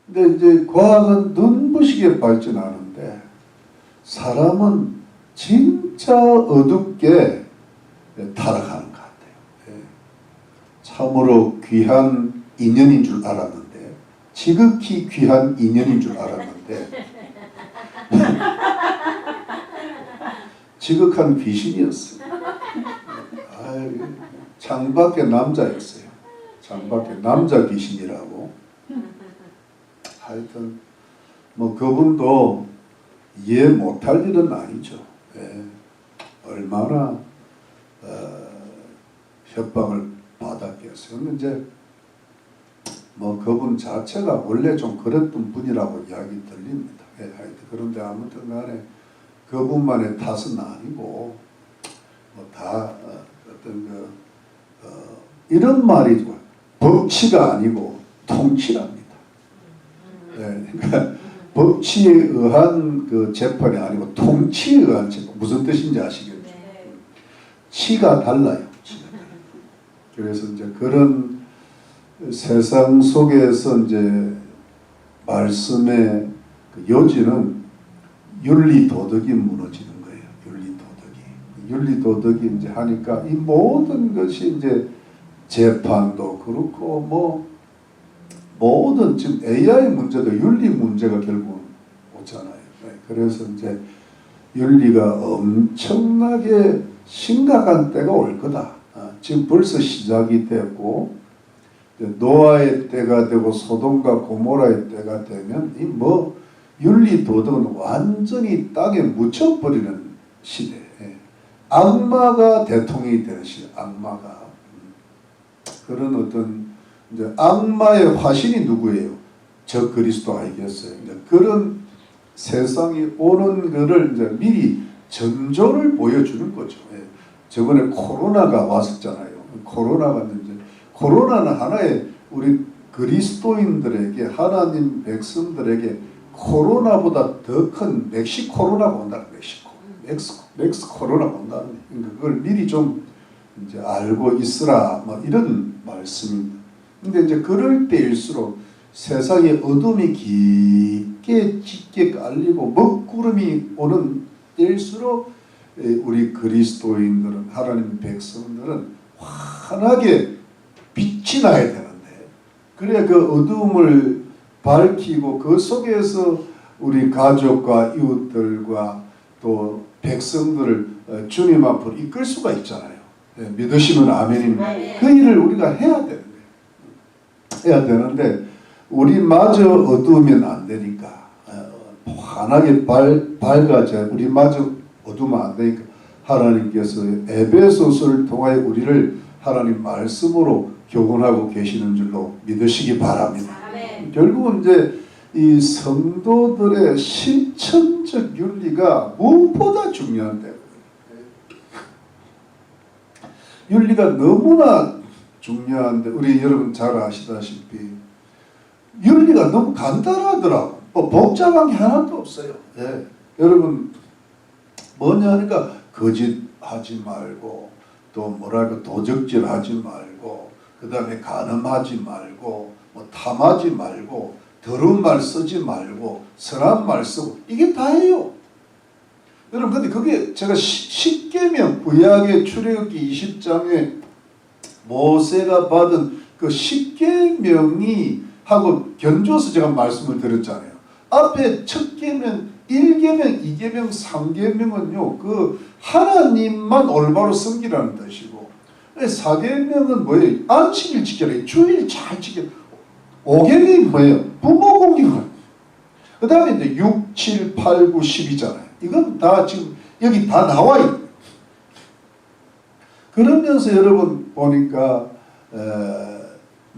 근데 이제 과학은 눈부시게 발전하는데 사람은 진짜 어둡게 타락하는 것 같아요. 참으로 귀한 인연인 줄 알았는데, 지극히 귀한 인연인 줄 알았는데 지극한 귀신이었어요. 창밖에 남자였어요. 창밖에 남자 귀신이라고. 하여튼 뭐 그분도 이해 못할 일은 아니죠. 얼마나 협박을 받았겠어요. 근데 이제 뭐 그분 자체가 원래 좀 그랬던 분이라고 이야기 들립니다. 하여튼 그런데 아무튼 간에 그분만의 탓은 아니고 뭐 다 어떤 이런 말이죠. 법치가 아니고 통치랍니다. 그러니까 법치에 의한 그 재판이 아니고 통치에 의한 재판. 무슨 뜻인지 아시겠죠? 치가 달라요. 치가 달라요. 그래서 이제 그런 세상 속에서 이제 말씀의 그 요지는 윤리 도덕이 무너지는 거예요. 윤리 도덕이 이제 하니까 이 모든 것이 이제 재판도 그렇고 뭐 모든 지금 AI 문제도 윤리 문제가 결국은 오잖아요. 그래서 이제 윤리가 엄청나게 심각한 때가 올 거다. 지금 벌써 시작이 됐고 노아의 때가 되고 소돔과 고모라의 때가 되면 이 뭐 윤리 도덕은 완전히 땅에 묻혀버리는 시대. 악마가 대통령이 되는 시대. 악마가 그런 어떤 이제 악마의 화신이 누구예요? 저 그리스도 아니겠어요? 이제 그런 세상이 오는 것을 이제 미리 전조를 보여주는 거죠. 저번에 코로나가 왔었잖아요. 코로나는 하나의 우리 그리스도인들에게 하나님 백성들에게 코로나보다 더 큰 멕시 코로나가 온다. 멕스 코로나가 온다. 그걸 미리 좀 이제 알고 있으라 뭐 이런 말씀입니다. 근데 이제 그럴 때일수록 세상에 어둠이 깊게 짙게 깔리고 먹구름이 오는 때일수록 우리 그리스도인들은 하나님 백성들은 환하게 빛이 나야 되는데 그래야 그 어둠을 밝히고 그 속에서 우리 가족과 이웃들과 또 백성들을 주님 앞으로 이끌 수가 있잖아요. 믿으시면 아멘입니다. 그 일을 우리가 해야 되는데 우리마저 어두우면 안 되니까 환하게 밝아져 우리마저 어두우면 안 되니까 하나님께서 에베소서를 통하여 우리를 하나님 말씀으로 교훈하고 계시는 줄로 믿으시기 바랍니다. 결국은 이제 이 성도들의 실천적 윤리가 무엇보다 중요한데 윤리가 너무나 중요한데 우리 여러분 잘 아시다시피 윤리가 너무 간단하더라고. 뭐 복잡한 게 하나도 없어요. 여러분 뭐냐 하니까 거짓하지 말고 또 뭐랄까 도적질 하지 말고 그 다음에 간음하지 말고 뭐 탐하지 말고 더러운 말 쓰지 말고 선한 말 쓰고 이게 다예요. 여러분 근데 그게 제가 십계명 구약의 출애굽기 20장에 모세가 받은 그 십계명이 하고 견줘서 제가 말씀을 드렸잖아요. 앞에 첫 계명, 1계명, 2계명, 3계명은요. 그 하나님만 올바로 섬기라는 뜻이고 4계명은 뭐예요? 안식일 지켜라. 주일 잘 지켜라. 5계명이 뭐예요? 부모 공경을. 그 다음에 이제 6, 7, 8, 9, 10이잖아요. 이건 다 지금 여기 다 나와 있어요. 그러면서 여러분 보니까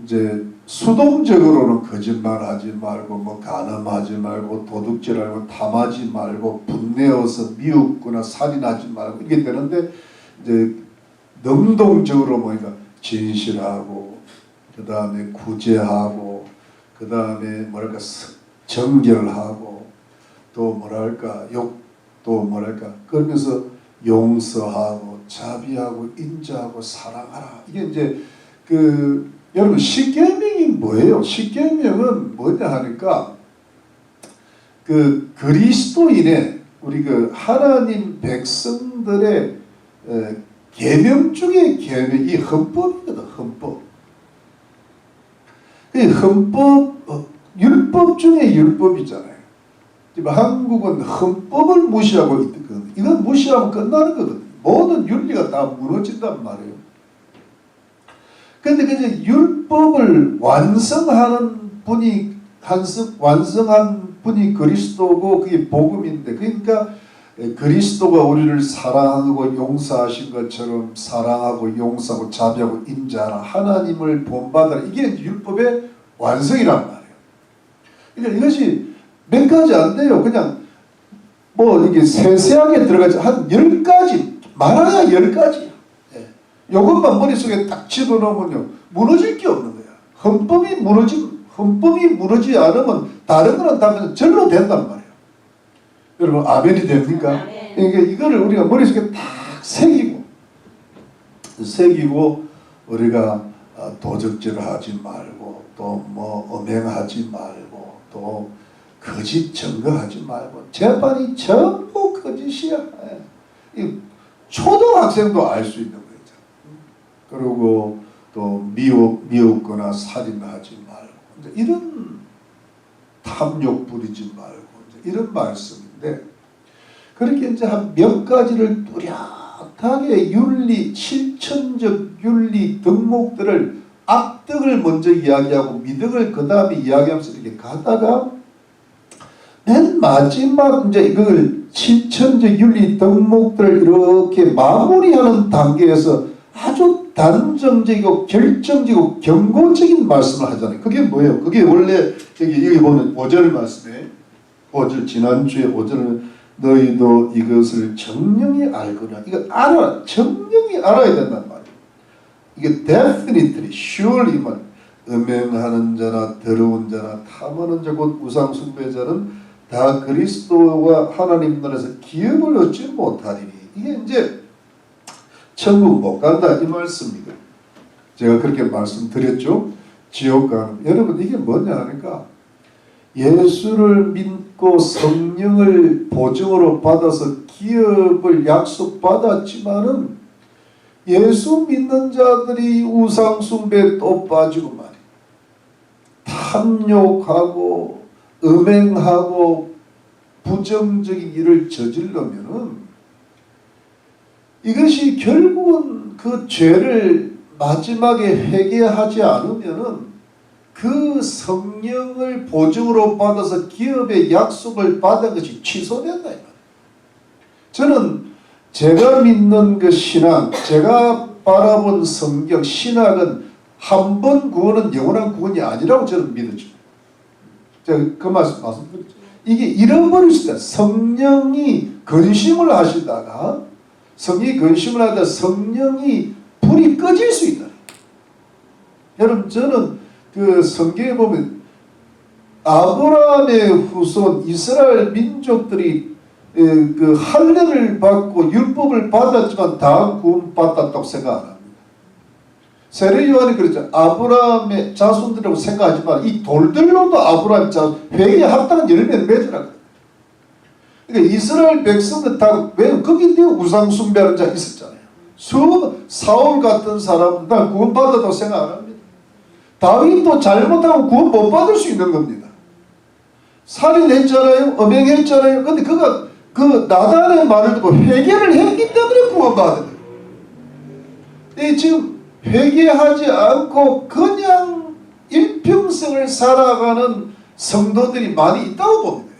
이제 수동적으로는 거짓말하지 말고 뭐 간음하지 말고 도둑질하고 탐하지 말고 분내어서 미웃거나 살인하지 말고 이게 되는데 이제 능동적으로 보니까 진실하고 그 다음에 구제하고 그 다음에 뭐랄까 정결하고 또 뭐랄까 또 뭐랄까 그러면서 용서하고 자비하고 인자하고 사랑하라. 이게 이제 그 여러분 십계명이 뭐예요? 십계명은 뭐냐 하니까 그 그리스도인의 우리 그 하나님 백성들의 계명 중에 계명이 헌법이거든. 헌법. 이 헌법 율법 중에 율법이잖아요. 지금 한국은 헌법을 무시하고 있거든. 이건 무시하면 끝나는 거거든. 모든 윤리가 다 무너진단 말이에요. 그런데 이제 율법을 완성하는 분이 완성한 분이 그리스도고 그게 복음인데, 그러니까 그리스도가 우리를 사랑하고 용서하신 것처럼 사랑하고 용서하고 자비하고 인자하라, 하나님을 본받아라, 이게 율법의 완성이란 말이에요. 그러니까 이것이 몇 가지 안 돼요. 그냥 뭐 이게 세세하게 들어가지 한 10가지, 말하야 10가지. 이것만 머릿속에 딱 집어넣으면요 무너질 게 없는 거야. 헌법이 무너지지 않으면 다른 거는 다 절로 된단 말이에요. 여러분 아멘이 됩니까? 아멘. 그러니까 이거를 우리가 머릿속에 딱 새기고 우리가 도적질을 하지 말고 또 뭐 음행하지 말고 또 거짓 증거하지 말고, 재판이 전부 거짓이야. 초등학생도 알 수 있는 거죠. 그리고 또 미웠거나 살인하지 말고, 이런 탐욕 부리지 말고, 이런 말씀인데, 그렇게 이제 한 몇 가지를 뚜렷하게 실천적 윤리 덕목들을 악덕을 먼저 이야기하고 미덕을 그 다음에 이야기하면서 이렇게 가다가 맨 마지막 이제 이걸 실천적 윤리 덕목들을 이렇게 마무리하는 단계에서 아주 단정적이고 결정적이고 경고적인 말씀을 하잖아요. 그게 뭐예요? 그게 원래 여기 보면 5절 말씀에 5절 지난주에 5절은 너희도 이것을 정령히 알거나, 이거 알아, 정령히 알아야 된단 말이에요. 이게 definitely, surely 말, 음행하는 자나 더러운 자나 탐하는 자 곧 우상 숭배자는 다 그리스도와 하나님 나라에서 기업을 얻지 못하리니, 이게 이제 천국 못 간다 이 말씀입니다. 제가 그렇게 말씀드렸죠. 지옥 가는, 여러분 이게 뭐냐 하니까 예수를 믿고 성령을 보증으로 받아서 기업을 약속받았지만은 예수 믿는 자들이 우상숭배에 또 빠지고 말이에요. 탐욕하고 음행하고 부정적인 일을 저지르면은 이것이 결국은 그 죄를 마지막에 회개하지 않으면은 그 성령을 보증으로 받아서 기업의 약속을 받은 것이 취소된다 이 말이에요. 저는 제가 믿는 그 신앙, 제가 바라본 성경, 신학은 한 번 구원은 영원한 구원이 아니라고 저는 믿었죠. 제가 그 말씀드렸죠. 이게 잃어버릴 수 있다. 성령이 근심을 하시다가 성령이 불이 꺼질 수 있다. 여러분 저는 그 성경에 보면 아브라함의 후손 이스라엘 민족들이 그 할례를 받고 율법을 받았지만 다 구원받았다고 생각 안 합니다. 세례 요한이 그랬죠. 아브라함의 자손들이라고 생각하지만 이 돌들로도 아브라함 자손 회개에 합당한 열매를 맺으라. 그러니까 이스라엘 백성들 다 왜 거기 우상 숭배하는 자 있었잖아요. 사울 같은 사람은 다 구원받았다고 생각 안 합니다. 다윗도 잘못하면 구원 못 받을 수 있는 겁니다. 살인했잖아요. 음행했잖아요. 근데 그가 그 나단의 말을 듣고 회개를 했기 때문에 구원받은 거예요. 지금 회개하지 않고 그냥 일평생을 살아가는 성도들이 많이 있다고 봅니다.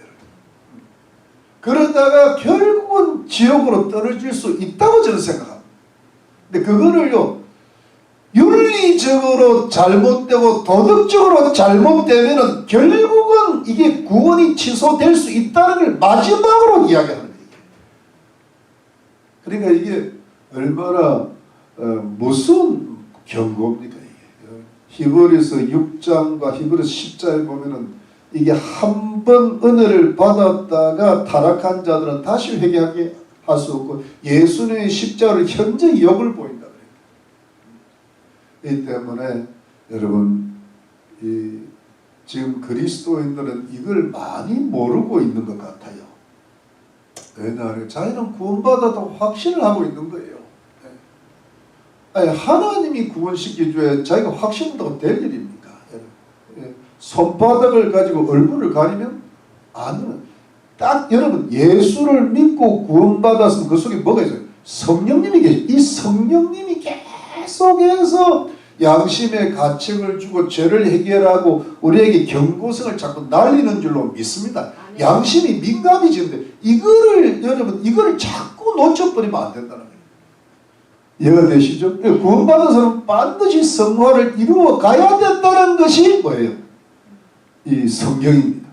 그러다가 결국은 지옥으로 떨어질 수 있다고 저는 생각합니다. 근데 그거를요 윤리적으로 잘못되고 도덕적으로 잘못되면은 결국은 이게 구원이 취소될 수 있다는 걸 마지막으로 이야기하는 거예요. 그러니까 이게 얼마나 무서운 경고입니까 이게. 히브리서 6장과 히브리서 10장에 보면은 이게 한 번 은혜를 받았다가 타락한 자들은 다시 회개하게 할 수 없고 예수님의 십자가를 현재 역을 보인다. 이 때문에 여러분, 지금 그리스도인들은 이걸 많이 모르고 있는 것 같아요. 왜냐하면 자기는 구원받았다고 확신을 하고 있는 거예요. 아니, 하나님이 구원시켜줘야 자기가 확신한다고 될 일입니까? 손바닥을 가지고 얼굴을 가리면 안 되는. 딱 여러분, 예수를 믿고 구원받았으면 그 속에 뭐가 있어요? 성령님이 계세요. 이 성령님이 계속해서 양심의 가책을 주고 죄를 해결하고 우리에게 경고성을 자꾸 날리는 줄로 믿습니다. 양심이 민감해지는데 이거를 여러분, 이거를 자꾸 놓쳐버리면 안 된다는 거예요. 이해가 되시죠? 구원받은 사람은 반드시 성화를 이루어 가야 된다는 것이 뭐예요? 이 성경입니다.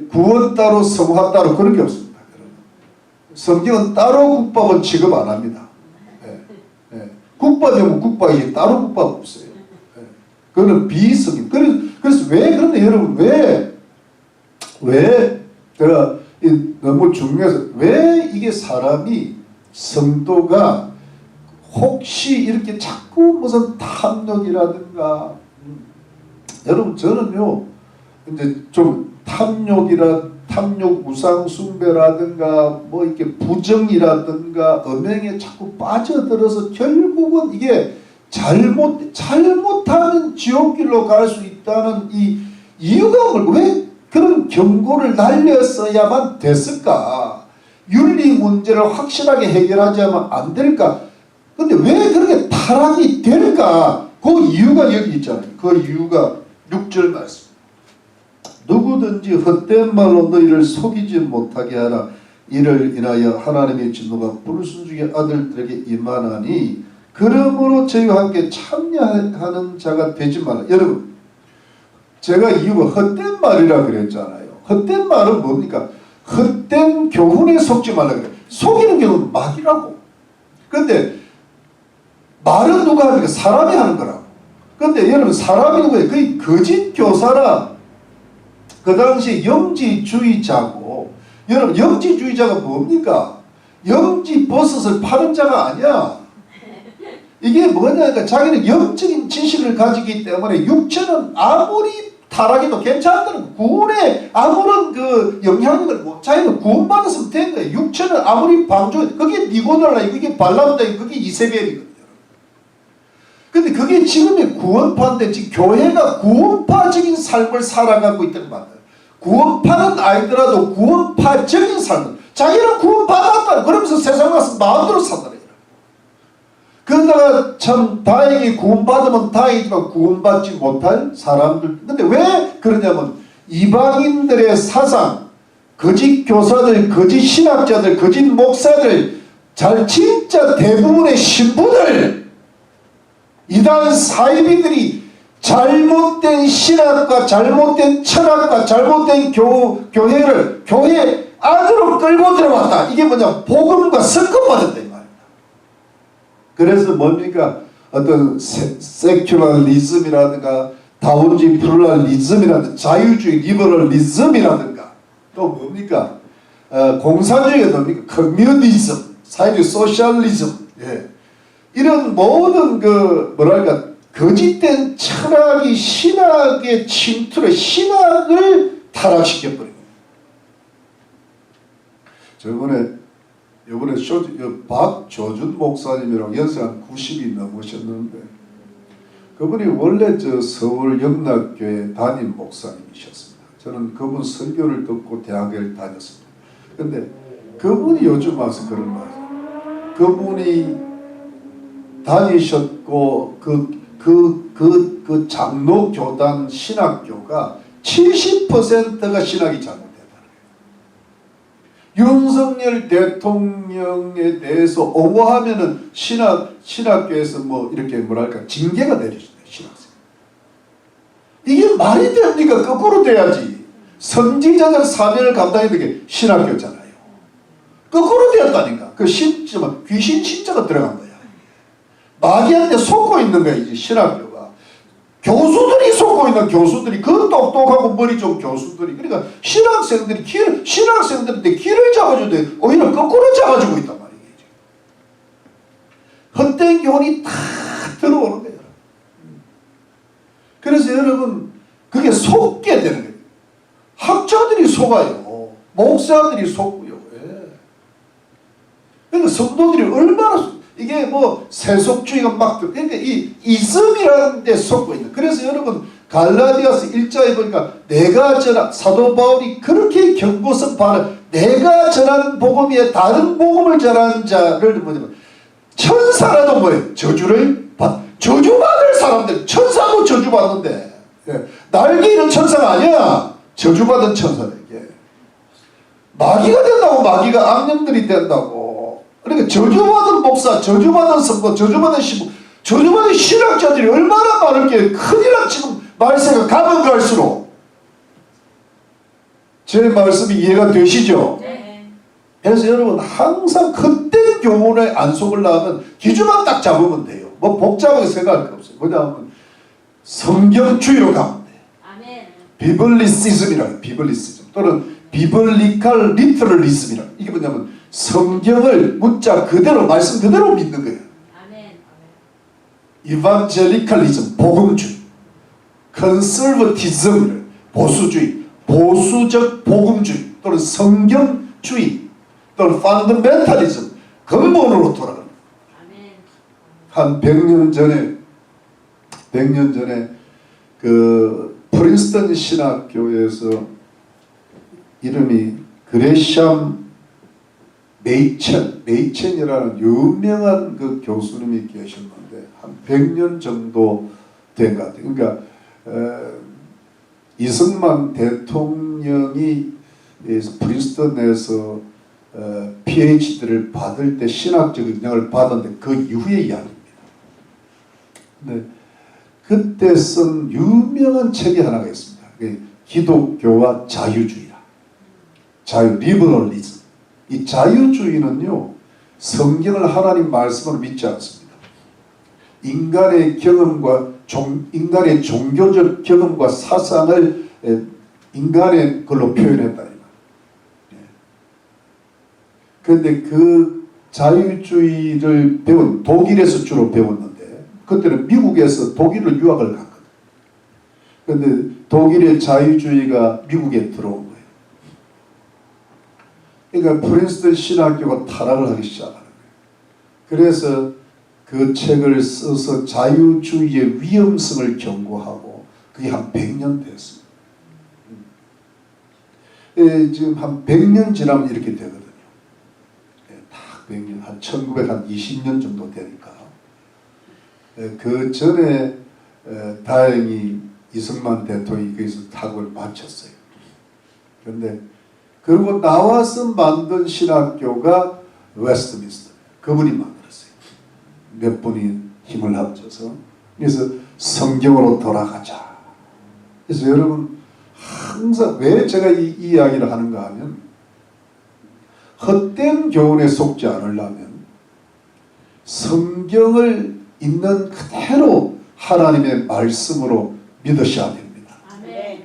구원 따로 성화 따로 그런 게 없습니다. 성경은 따로 국밥은 취급 안 합니다. 국밥이면 국밥이지 따로 국밥 없어요. 그거는 비성경. 그래서 왜 그런데 여러분, 왜 제가 너무 중요해서 왜 이게 사람이 성도가 혹시 이렇게 자꾸 무슨 탐욕이라든가, 여러분 저는요 이제 좀 탐욕 우상숭배라든가 뭐 이렇게 부정이라든가 음행에 자꾸 빠져들어서 결국은 이게 잘못하는 지옥길로 갈 수 있다는 이 이유가 왜 그런 경고를 날렸어야만 됐을까? 윤리 문제를 확실하게 해결하자면 안 될까? 근데 왜 그렇게 타락이 될까? 그 이유가 여기 있잖아요. 그 이유가 6절 말씀. 누구든지 헛된 말로 너희를 속이지 못하게 하라. 이를 인하여 하나님의 진노가 불순종의 아들들에게 임하나니 그러므로 저희와 함께 참여하는 자가 되지 말라. 여러분, 제가 이유가 헛된 말이라 그랬잖아요. 헛된 말은 뭡니까? 헛된 교훈에 속지 말라 그래요. 속이는 경우는 막이라고. 근데 말은 누가 합니까? 사람이 하는 거라고. 근데 여러분, 사람이 누구예요? 거의 거짓 교사라. 그 당시 영지주의자고, 여러분 영지주의자가 뭡니까? 영지 버섯을 파는 자가 아니야. 이게 뭐냐니까 자기는 영적인 지식을 가지기 때문에 육체는 아무리 타락해도 괜찮다는, 구원에 아무런 그 영향력을 자기는 구원받았으면 된 거예요. 육체는 아무리 방조, 그게 니고달라, 그게 발람다, 그게 이세벨이거든요. 근데 그게 지금의 구원파인데 지금 교회가 구원파적인 삶을 살아가고 있다는 말이에요. 구원파는 아니더라도 구원파적인 삶을, 자기는 구원받았다 그러면서 세상 가서 마음대로 산다는 거예요. 그러다가 참 다행히 구원받으면 다행이지만 구원받지 못할 사람들. 근데 왜 그러냐면 이방인들의 사상, 거짓 교사들, 거짓 신학자들, 거짓 목사들, 진짜 대부분의 신부들, 이단 사이비들이 잘못된 신학과 잘못된 철학과 잘못된 교회를 교회 안으로 끌고 들어왔다. 이게 뭐냐? 복음과 섞어버렸다 이 말입니다. 그래서 뭡니까? 어떤 세큐럴리즘이라든가 다운주의 플루럴리즘이라든가 자유주의 리버럴리즘이라든가 또 뭡니까? 공산주의가 뭡니까? 커뮤니즘, 사회주의 소셜리즘, 이런 모든 그 뭐랄까 거짓된 철학이 신학의 침투를, 신학을 타락시켜버린 거예요. 이번에 박조준 목사님이라고 연세 한 90이 넘으셨는데 그분이 원래 서울 영락교회 담임 목사님이셨습니다. 저는 그분 설교를 듣고 대학을 다녔습니다. 근데 그분이 요즘 와서 그런 말이에요. 그분이 다니셨고 그 장로 교단 신학교가 70%가 신학이 잘못됐다는 거예요. 윤석열 대통령에 대해서 옹호하면은 신학교에서 뭐 이렇게 뭐랄까 징계가 내려진다. 신학생. 이게 말이 됩니까? 거꾸로 돼야지. 선지자적 사명을 감당했던 게 신학교잖아요. 거꾸로 되었다니까. 그 신자만 귀신 신자가 들어간 거야. 마귀한테 속고 있는 거야, 이제 신학교가. 교수들이 속고 있는 교수들이, 그 똑똑하고 머리 좋은 교수들이. 그러니까 신학생들한테 길을 잡아주는데 오히려 거꾸로 잡아주고 있단 말이에요. 헛된 교훈이 다 들어오는 거예요. 그래서 여러분 그게 속게 되는 거예요. 학자들이 속아요. 목사들이 속고요. 예. 그러니까 성도들이 얼마나 이게 뭐 세속주의가 막 그러니까 이 이즘이라는 데 속고 있는. 그래서 여러분 갈라디아서 1장에 보니까 내가 전한 사도 바울이 그렇게 경고성 발언 내가 전한 복음 위에 다른 복음을 전하는 자를 뭐냐면 천사라도 뭐예요? 저주를 저주받을 사람들 천사도 저주받는데 예. 날개 있는 천사가 아니야. 저주받은 천사에게 마귀가 된다고. 마귀가 악령들이 된다고. 그러니까 저주받은 목사, 저주받은 성도, 저주받은 신부, 저주받은 신학자들이 얼마나 많을게. 큰일 나. 지금 말세가 가면 갈수록. 제 말씀이 이해가 되시죠? 네. 그래서 여러분 항상 그때 교훈에 안 속으려면 기준만 딱 잡으면 돼요. 뭐 복잡하게 생각할 거 없어요. 뭐냐면 성경주의로 가면 돼요. 아멘. 비블리시즘이라고. 비블리시즘 또는 비블리칼 리터럴리즘이라고. 이게 뭐냐면 성경을 문자 그대로 말씀 그대로 믿는 거예요. 아멘. 이반젤리칼리즘 복음주의, 컨설버티즘 보수주의, 보수적 복음주의 또는 성경주의 또는 판더멘탈리즘 근본으로 돌아가는. 아멘. 한 100년 전에 그 프린스턴 신학교에서 이름이 그레샴 메이첸이라는 유명한 그 교수님이 계셨는데 한 100년 정도 된 것 같아요. 그러니까 이승만 대통령이 프린스턴에서 PhD를 받을 때 신학적 영향을 받았는데 그 이후의 이야기입니다. 네. 그때 쓴 유명한 책이 하나가 있습니다. 기독교와 자유주의라. 리버럴리즘. 이 자유주의는요, 성경을 하나님 말씀으로 믿지 않습니다. 인간의 경험과 인간의 종교적 경험과 사상을 인간의 걸로 표현했다. 그런데 그 자유주의를 배운 독일에서 주로 배웠는데 그때는 미국에서 독일로 유학을 갔거든요. 그런데 독일의 자유주의가 미국에 들어온 거예요. 그러니까 프린스턴 신학교가 타락을 하기 시작하는 거예요. 그래서 그 책을 써서 자유주의의 위험성을 경고하고 그게 한 100년 됐습니다. 지금 한 100년 지나면 이렇게 되거든요. 딱 100년, 한 1920년 정도 되니까. 그 전에 다행히 이승만 대통령이 거기서 학을 마쳤어요. 그런데 그리고 나와서 만든 신학교가 웨스트민스터. 그분이 만들었어요. 몇 분이 힘을 합쳐서. 그래서 성경으로 돌아가자. 그래서 여러분 항상 왜 제가 이 이야기를 하는가 하면 헛된 교훈에 속지 않으려면 성경을 있는 그대로 하나님의 말씀으로 믿으셔야 됩니다. 아멘.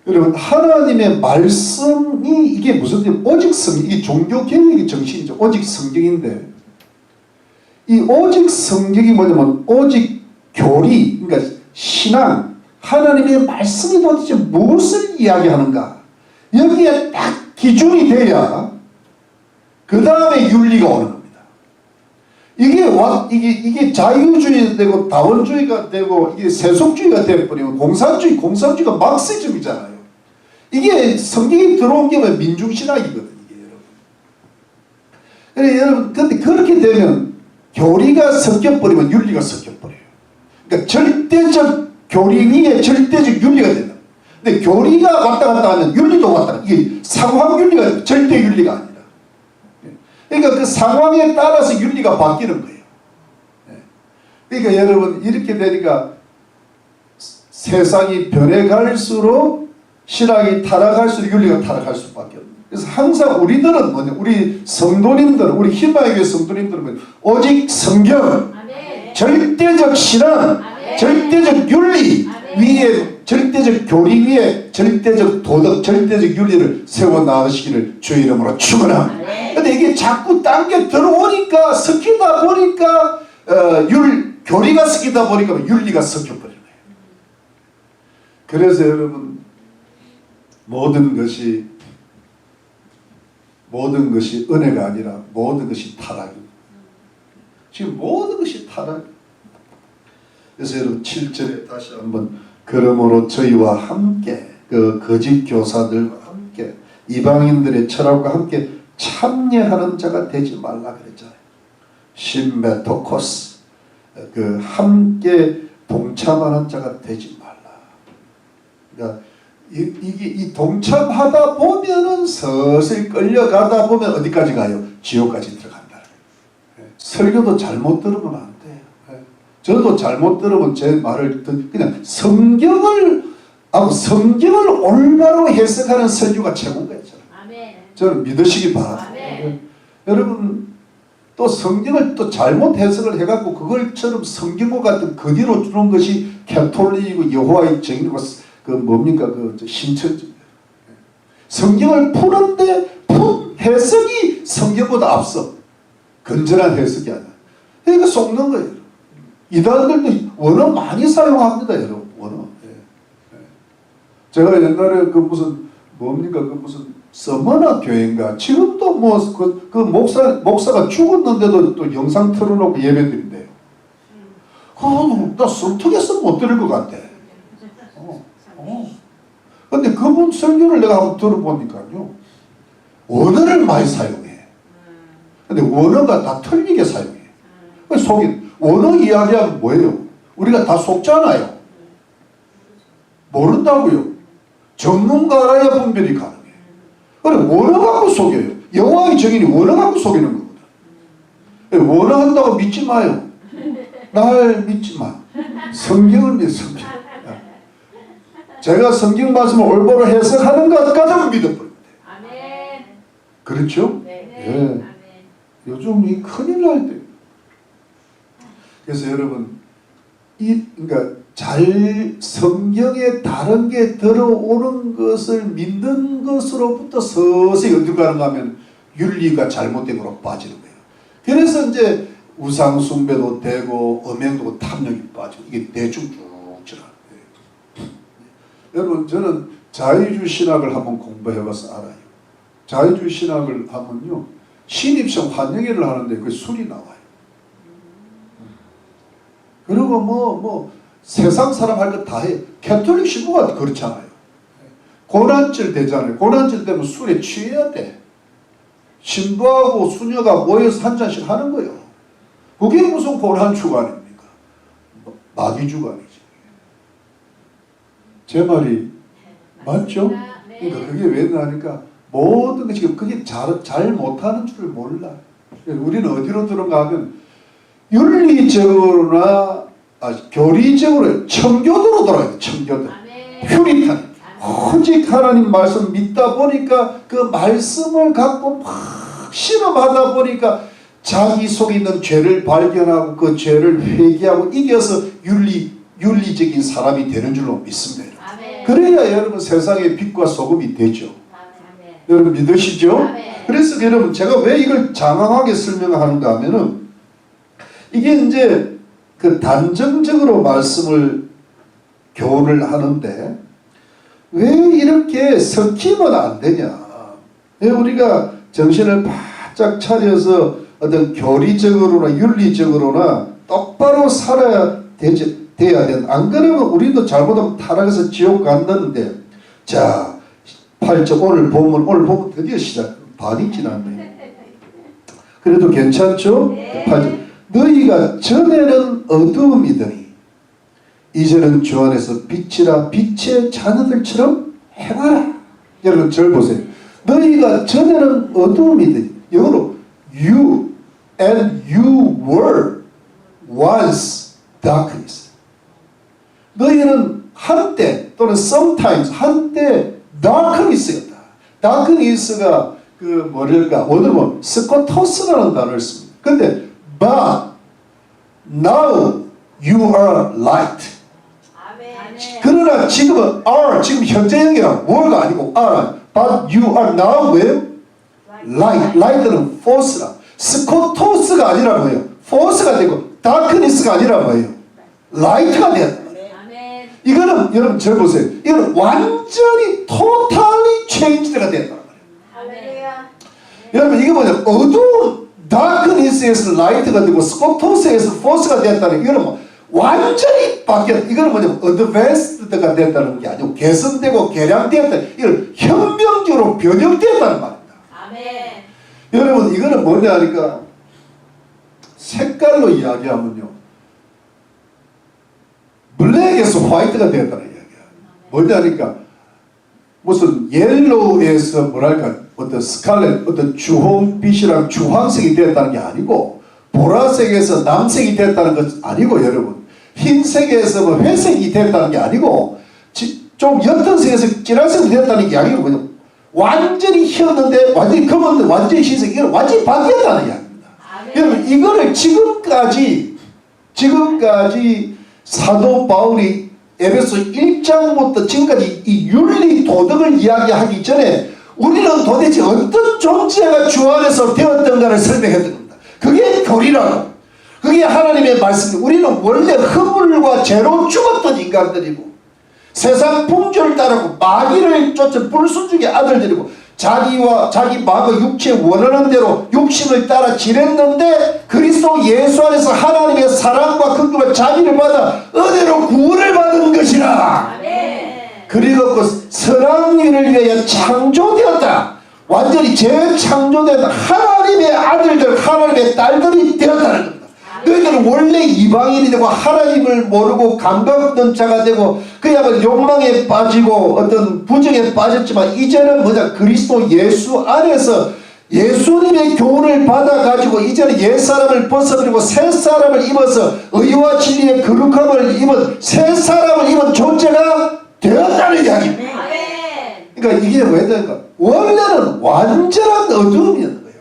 여러분 하나님의 말씀이 이게 무슨 뜻이에요? 오직 성경, 이게 종교개혁의 정신이죠. 오직 성경인데 이 오직 성경이 뭐냐면 오직 교리, 그러니까 신앙, 하나님의 말씀이 도대체 무엇을 이야기하는가 여기에 딱 기준이 돼야 그 다음에 윤리가 오는 겁니다. 이게 자유주의가 되고 다원주의가 되고 이게 세속주의가 되어버리면 공산주의가 막시즘이잖아요. 이게 성경이 들어온 게 민중신학이거든요. 이게 여러분. 그래 여러분 근데 그렇게 되면 교리가 섞여버리면 윤리가 섞여버려요. 그러니까 절대적 교리 위에 절대적 윤리가 된다. 근데 교리가 왔다 갔다 하면 윤리도 왔다 갔다. 이게 상황윤리가 절대 윤리가 아니다. 그러니까 그 상황에 따라서 윤리가 바뀌는 거예요. 그러니까 여러분 이렇게 되니까 세상이 변해갈수록 신학이 타락할수록 윤리가 타락할 수밖에 없어요. 그래서 항상 우리들은 뭐냐, 우리 성도님들, 우리 희망의 교회 성도님들은 오직 성경, 아멘. 절대적 신앙, 아멘. 절대적 윤리 아멘. 위에, 절대적 교리 위에 절대적 도덕, 절대적 윤리를 세워 나가시기를 주의 이름으로 축원합니다. 근데 이게 자꾸 당겨 들어오니까 섞이다 보니까 교리가 섞이다 보니까 윤리가 섞여버리는 거예요. 그래서 여러분 모든 것이 은혜가 아니라 모든 것이 타락입니다. 지금 모든 것이 타락. 그래서 여러분 7절에 다시 한번 그러므로 저희와 함께 그 거짓 교사들과 함께 이방인들의 철학과 함께 참여하는 자가 되지 말라 그랬잖아요. 심메토코스 그 함께 동참하는 자가 되지 말라. 그러니까 이 동참하다 보면은 서서히 끌려가다 보면 어디까지 가요? 지옥까지 들어간다. 설교도 잘못 들으면 안 돼요. 저도 잘못 들으면 제 말을 그냥 성경을 올바로 해석하는 설교가 최고인 거예요. 저는 믿으시기 바랍니다. 여러분 또 성경을 또 잘못 해석을 해갖고 그걸처럼 성경과 같은 그 뒤로 주는 것이 캐톨릭이고 여호와의 증인이고 그 뭡니까 그 신천지. 성경을 푸는데 해석이 성경보다 앞서. 건전한 해석이 아니야. 그러니까 속는 거예요. 이단들도 원어 많이 사용합니다, 여러분. 원어. 제가 옛날에 그 무슨 서머나 교회인가 지금도 뭐 그 목사가 죽었는데도 또 영상 틀어놓고 예배드린대요. 나 성특해서 못 들을 것 같아. 근데 그분 설교를 내가 한번 들어보니까요 원어를 많이 사용해. 근데 원어가 다 틀리게 사용해. 속인 원어 이야기하면 뭐예요? 우리가 다 속잖아요. 모른다고요. 전문가라야 분별이 가능해. 그래 원어 갖고 속여요. 여호와의 증인이 원어 갖고 속이는 겁니다. 원어 한다고 믿지 마요. 날 믿지 마. 성경을 믿어. 성경. 제가 성경 말씀을 올바로 해석하는 것까지 믿어버립니다. 아멘. 그렇죠? 네. 예. 아멘. 요즘 이 큰일 날 때. 그래서 여러분 그러니까 잘 성경에 다른 게 들어오는 것을 믿는 것으로부터 서서히 어디로 가는가 하면 윤리가 잘못된 거로 빠지는 거예요. 그래서 이제 우상 숭배도 되고 음행도 탐욕이 빠지고 이게 대충 쭉 지나가는 거예요. 여러분 저는 자유주의 신학을 한번 공부해봐서 알아요. 자유주의 신학을 하면요 신입생 환영회를 하는데 그 술이 나와요. 그리고 뭐 세상 사람 할 것 다 해. 캐톨릭 신부가 그렇잖아요. 고난절 되잖아요. 고난절 되면 술에 취해야 돼. 신부하고 수녀가 모여서 한 잔씩 하는 거예요. 그게 무슨 고난 주간입니까? 마귀 주간이지. 제 말이 맞죠? 그러니까 그게 왜 나니까 모든 것이 그게 잘 못하는 줄 몰라. 우리는 어디로 들어가 하면 윤리적으로나 교리적으로 청교도로 돌아가요. 청교도. 퓨리탄. 오직 하나님 말씀 믿다 보니까 그 말씀을 갖고 막 실험하다 보니까 자기 속에 있는 죄를 발견하고 그 죄를 회개하고 이겨서 윤리적인 사람이 되는 줄로 믿습니다. 그래야 여러분 세상의 빛과 소금이 되죠. 여러분 믿으시죠? 그래서 여러분 제가 왜 이걸 장황하게 설명하는가 하면은 이게 이제 그 단정적으로 말씀을 교훈을 하는데 왜 이렇게 섞이면 안 되냐? 왜 우리가 정신을 바짝 차려서 어떤 교리적으로나 윤리적으로나 똑바로 살아야 돼야 돼. 안 그러면 우리도 잘못하면 타락해서 지옥 간다는데. 자, 8절 오늘 보면 드디어 시작. 반이 지났네. 그래도 괜찮죠? 8절. 너희가 전에는 어두움이더니 이제는 주 안에서 빛이라 빛의 자녀들처럼 행하라. 여러분 절 보세요. 너희가 전에는 어두움이더니 영어로 you were once darkness. 너희는 한때 또는 sometimes 한때 darkness였다. darkness가 그 뭐랄까 원어로 스코토스라는 단어를 씁니다. 근데 but now you are light. 그러나 지금은 are 지금 현재형이라 were가 아니고 are. But you are now with light. light는 force라. 스코토스가 아니라 뭐예요? force가 되고 darkness가 아니라 뭐예요? light가 되었다. 이거는 여러분 저 보세요. 이거는 완전히 totally changed가 됐단 말이에요. 여러분 이게 뭐냐? 어두운 darkness에서 light가 되고 스코토스에서 force가 됐다는 이거는 뭐 완전히 바뀌었다. 이거는 뭐냐면 advanced가 됐다는 게 아니고 개선되고 개량되었다. 이걸 혁명적으로 변형되었다는 말입니다. 아멘. 여러분 이거는 뭐냐 하니까 색깔로 이야기하면요. 블랙에서 화이트가 되었다는 이야기야. 뭐냐 하니까 무슨 옐로우에서 뭐랄까 어떤 스칼렛 어떤 주홍빛이랑 주황색이 되었다는 게 아니고 보라색에서 남색이 됐다는 것 아니고 여러분 흰색에서 뭐 회색이 됐다는 게 아니고 좀 옅은 색에서 진한색이 됐다는 게 아니고 그냥 완전히 휘었는데 완전히 검은데 완전히 흰색 이건 완전히 바뀌었다는 이야기입니다. 여러분 이거를 지금까지 사도 바울이 에베소 1장부터 지금까지 이 윤리 도덕을 이야기하기 전에 우리는 도대체 어떤 존재가 주 안에서 되었던가를 설명했던 겁니다. 그게 교리라고. 그게 하나님의 말씀입니다. 우리는 원래 허물과 죄로 죽었던 인간들이고 세상 풍조를 따르고 마귀를 쫓은 불순종의 아들들이고 자기와 자기 마귀 육체에 원하는 대로 육신을 따라 지냈는데 그리스도 예수 안에서 하나님의 사랑과 긍휼과 자비를 받아 은혜로 구원을 받은 것이라. 그리고 그 선한 일을 위하여 창조되었다. 완전히 재창조된 하나님의 아들들 하나님의 딸들이 되었다는 겁니다. 너희들은 원래 이방인이 되고 하나님을 모르고 감각 없는 자가 되고 그야말로 욕망에 빠지고 어떤 부정에 빠졌지만 이제는 뭐냐 그리스도 예수 안에서 예수님의 교훈을 받아가지고 이제는 옛사람을 벗어버리고 새사람을 입어서 의와 진리의 거룩함을 입은 새사람을 입은 존재가 되었다는 이야기입니다. 그러니까 이게 왜냐니까 원래는 완전한 어두움이었는 거예요.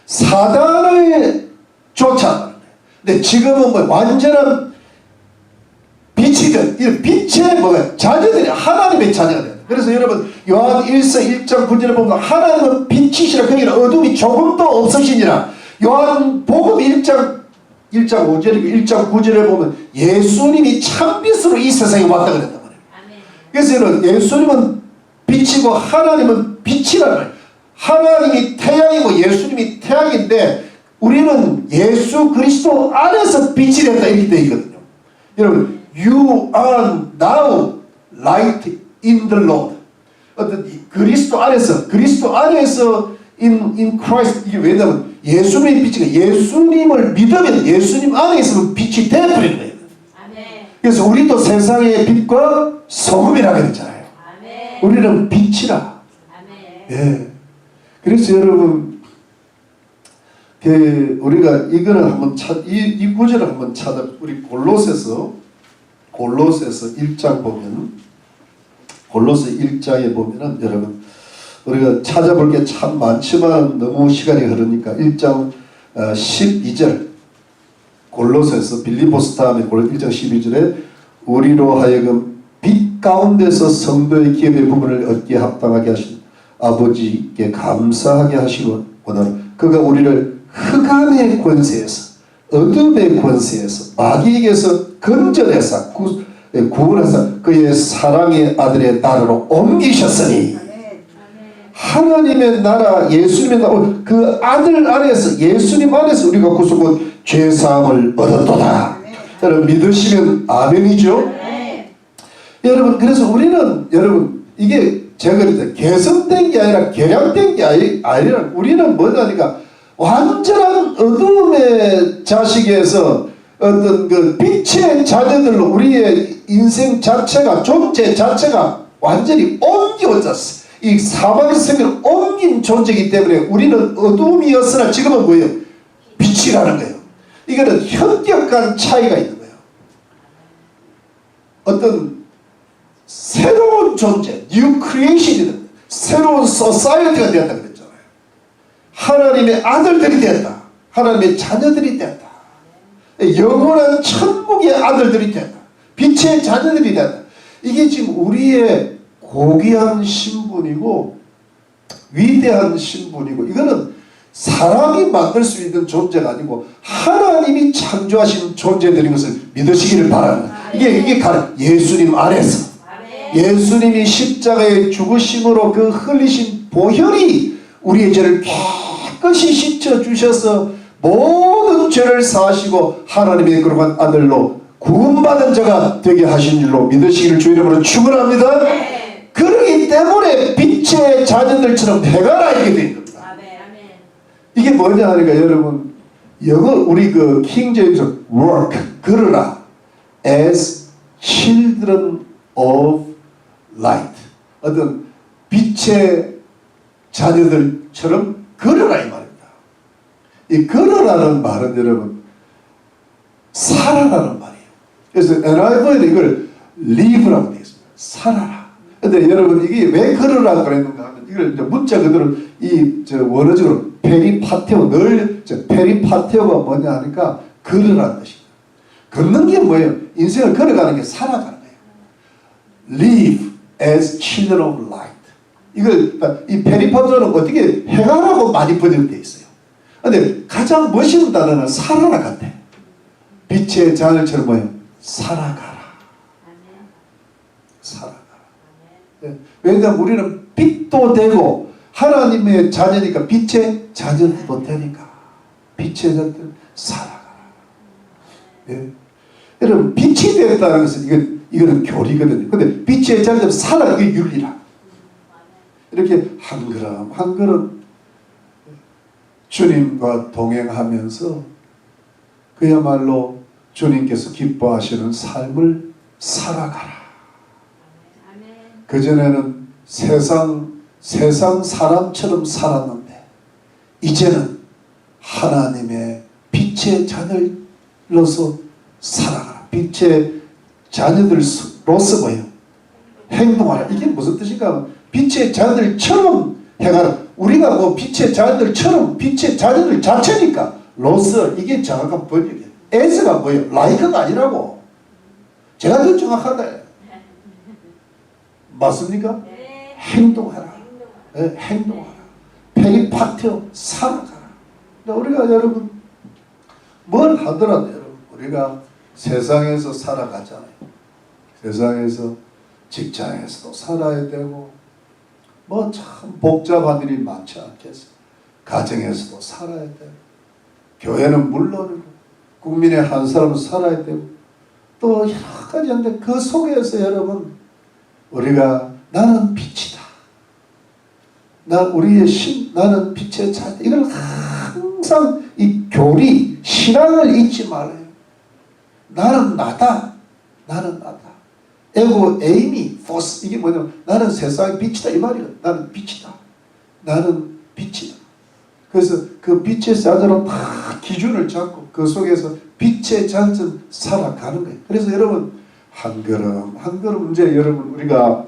사단을 쫓아가는 거예요. 근데 지금은 뭐 완전한 빛이 된, 이 빛의 뭐가 자녀들이 하나님의 자녀가 돼요. 그래서 여러분 요한 1서 1장 9절에 보면 하나님은 빛이시라 거기는 어둠이 조금도 없으시니라. 요한 복음 1장 5절이고 1장 9절에 보면 예수님이 참빛으로 이 세상에 왔다 그랬단 말이에요. 그래서 여러분 예수님은 빛이고 하나님은 빛이라는 거예요. 하나님이 태양이고 예수님이 태양인데 우리는 예수 그리스도 안에서 빛이 된다 이렇게 되어 있거든요. 여러분 You are now light in the Lord. 어떤 그리스도 안에서 in Christ. 이게 왜냐하면 예수님의 빛이 예수님을 믿으면 예수님 안에 있으면 빛이 되어버리는 거예요. 그래서 우리도 세상의 빛과 소금이라 그랬잖아요. 우리는 빛이라. 예. 그래서 여러분 우리가 이거는 한번 이 구절을 한번 찾아 우리 골로새서 1장 보면 골로새 1장에 보면은 여러분 우리가 찾아볼 게 참 많지만 너무 시간이 흐르니까 1장 12절 골로새서 빌립보서 다음에 1장 12절에 우리로 하여금 빛 가운데서 성도의 기업의 부분을 얻기에 합당하게 하신 아버지께 감사하게 하시고 원하는 그가 우리를 흑암의 권세에서 어둠의 권세에서 마귀에게서 건져내사 구원해서 그의 사랑의 아들의 나라로 옮기셨으니 하나님의 나라 예수님의 나라 그 아들 안에서 예수님 안에서 우리가 구속은 죄사함을 얻었도다. 여러분 믿으시면 아멘이죠. 여러분 그래서 우리는 여러분 이게 제가 그랬죠. 개선된 게 아니라 개량된 게 아니라 우리는 뭐냐니까 완전한 어두움의 자식에서 어떤 그 빛의 자녀들로 우리의 인생 자체가 존재 자체가 완전히 옮겨졌어. 이 사방의 생명을 옮긴 존재이기 때문에 우리는 어두움이었으나 지금은 뭐예요? 빛이라는 거예요. 이거는 현격한 차이가 있는 거예요. 어떤 새로운 존재, 뉴 크리에이션이 된다. 새로운 소사이어티가 되었다 그랬잖아요. 하나님의 아들들이 되었다. 하나님의 자녀들이 되었다. 영원한 천국의 아들들이 되었다. 빛의 자녀들이 되었다. 이게 지금 우리의 고귀한 신분이고 위대한 신분이고 이거는 사람이 만들 수 있는 존재가 아니고 하나님이 창조하신 존재들인 것을 믿으시기를 바랍니다. 이게 예수님 안에서 예수님이 십자가의 죽으심으로 그 흘리신 보혈이 우리의 죄를 깨끗이 씻어주셔서 모든 죄를 사하시고 하나님의 거룩한 아들로 구원받은 자가 되게 하신 줄로 믿으시기를 주 이름으로 축원합니다. 그러기 때문에 빛의 자녀들처럼 해가라 이렇게 된 겁니다. 이게 뭐냐 하니까 여러분 영어 우리 그 킹제임스 work 걸어라 as children of light 어떤 빛의 자녀들처럼 걸어라 이 말입니다. 이 걸어라는 말은 여러분 살아라는 말이에요. 그래서 NIV에는 이걸 live라고 되어 있습니다. 살아라. 근데 여러분 이게 왜 걸으라고 그랬는가 하면 이걸 이제 문자 그대로 원어적으로 페리파테오 페리파테오가 뭐냐 하니까 걸으라는 뜻입니다. 걷는 게 뭐예요? 인생을 걸어가는 게 살아가는 거예요. Live as children of light. 이걸 이 페리파테오는 어떻게 해가라고 많이 번역되어 있어요. 근데 가장 멋있는 단어는 살아라 같아. 빛의 자녀처럼 뭐예요? 살아가라. 살아가라. 네. 왜냐하면 우리는 빛도 되고 하나님의 자녀니까 빛의 자녀도 되니까 빛의 자녀들 살아가라. 네. 여러분 빛이 됐다는 것은 이거는 교리거든요. 근데 빛의 자녀들 살아 이게 윤리라. 이렇게 한 걸음 한 걸음 주님과 동행하면서 그야말로 주님께서 기뻐하시는 삶을 살아가라. 그전에는 세상 사람처럼 살았는데 이제는 하나님의 빛의 자녀로서 살아가라. 빛의 자녀들로서 뭐예요? 행동하라. 이게 무슨 뜻인가? 빛의 자녀들처럼 해가라. 우리가 뭐 빛의 자녀들처럼 빛의 자녀들 자체니까 로서 이게 정확한 번역이에요. as가 뭐예요? like가 아니라고. 제가 더 정확하다. 맞습니까? 네. 행동하라. 네, 행동하라. 페리파테오 살아가라. 우리가 여러분 뭘 하더라도 여러분 우리가 세상에서 살아가잖아요. 세상에서 직장에서도 살아야 되고 뭐 참 복잡한 일이 많지 않겠어요. 가정에서도 살아야 되고 교회는 물론이고 국민의 한 사람은 살아야 되고 또 여러 가지인데 그 속에서 여러분 우리가 나는 빛이다. 나는 빛의 자녀. 이걸 항상 이 교리, 신앙을 잊지 말아요. 나는 나다. 나는 나다. 에고, 에이미, 포스. 이게 뭐냐면 나는 세상의 빛이다. 이 말이거든. 나는 빛이다. 나는 빛이다. 그래서 그 빛의 자녀로 다 기준을 잡고 그 속에서 빛의 자녀처럼 살아가는 거예요. 그래서 여러분 한 걸음 한 걸음 이제 여러분 우리가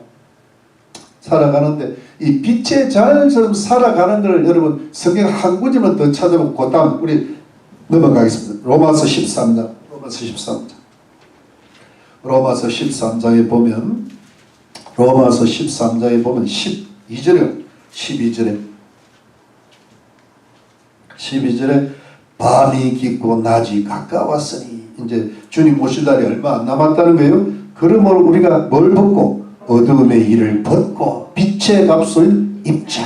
살아가는데 이 빛의 자녀처럼 살아가는 것을 여러분 성경 한 구절만 더 찾아보고 그 다음 우리 넘어가겠습니다. 로마서 13장 로마서 13장에 보면 12절에 밤이 깊고 낮이 가까웠으니 이제 주님 오실 날이 얼마 안 남았다는 거예요. 그러므로 우리가 뭘 벗고 어두움의 일을 벗고 빛의 값을 입자.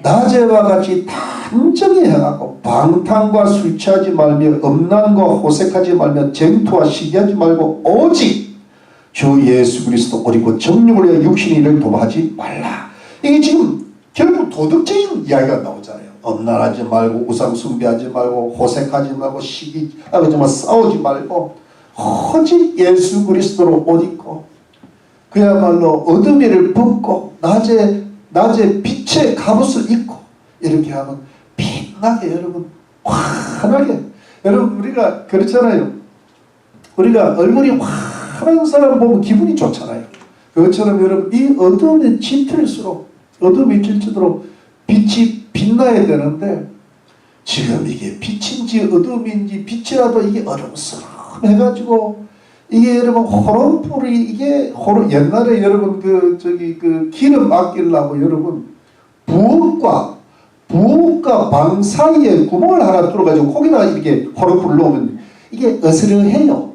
낮에와 같이 단정히 행하고 방탕과 술 취하지 말며 음란과 호색하지 말며 쟁투와 시기하지 말고 오직 주 예수 그리스도 오리고 정욕을 위하여 육신의 일을 도모하지 말라. 이게 지금 결국 도덕적인 이야기가 나오잖아요. 음란하지 말고 우상 숭배하지 말고 호색하지 말고 싸우지 말고 오직 예수 그리스도로 옷 입고 그야말로 어둠의 일을 벗고 낮에 빛의 갑옷을 입고 이렇게 하면 빛나게 여러분 환하게 여러분 우리가 그렇잖아요. 우리가 얼굴이 환한 사람 보면 기분이 좋잖아요. 그것처럼 여러분 이 어둠에 짙을수록 어둠이 짙도록 빛이 빛나야 되는데 지금 이게 빛인지 어둠인지 빛이라도 이게 어둠스러워해가지고 이게 여러분 호롱불이 이게 옛날에 여러분 그 기름 아끼려고 여러분 부엌과 방 사이에 구멍을 하나 뚫어가지고 거기다가 이렇게 호롱불을 놓으면 이게 어스렁해요.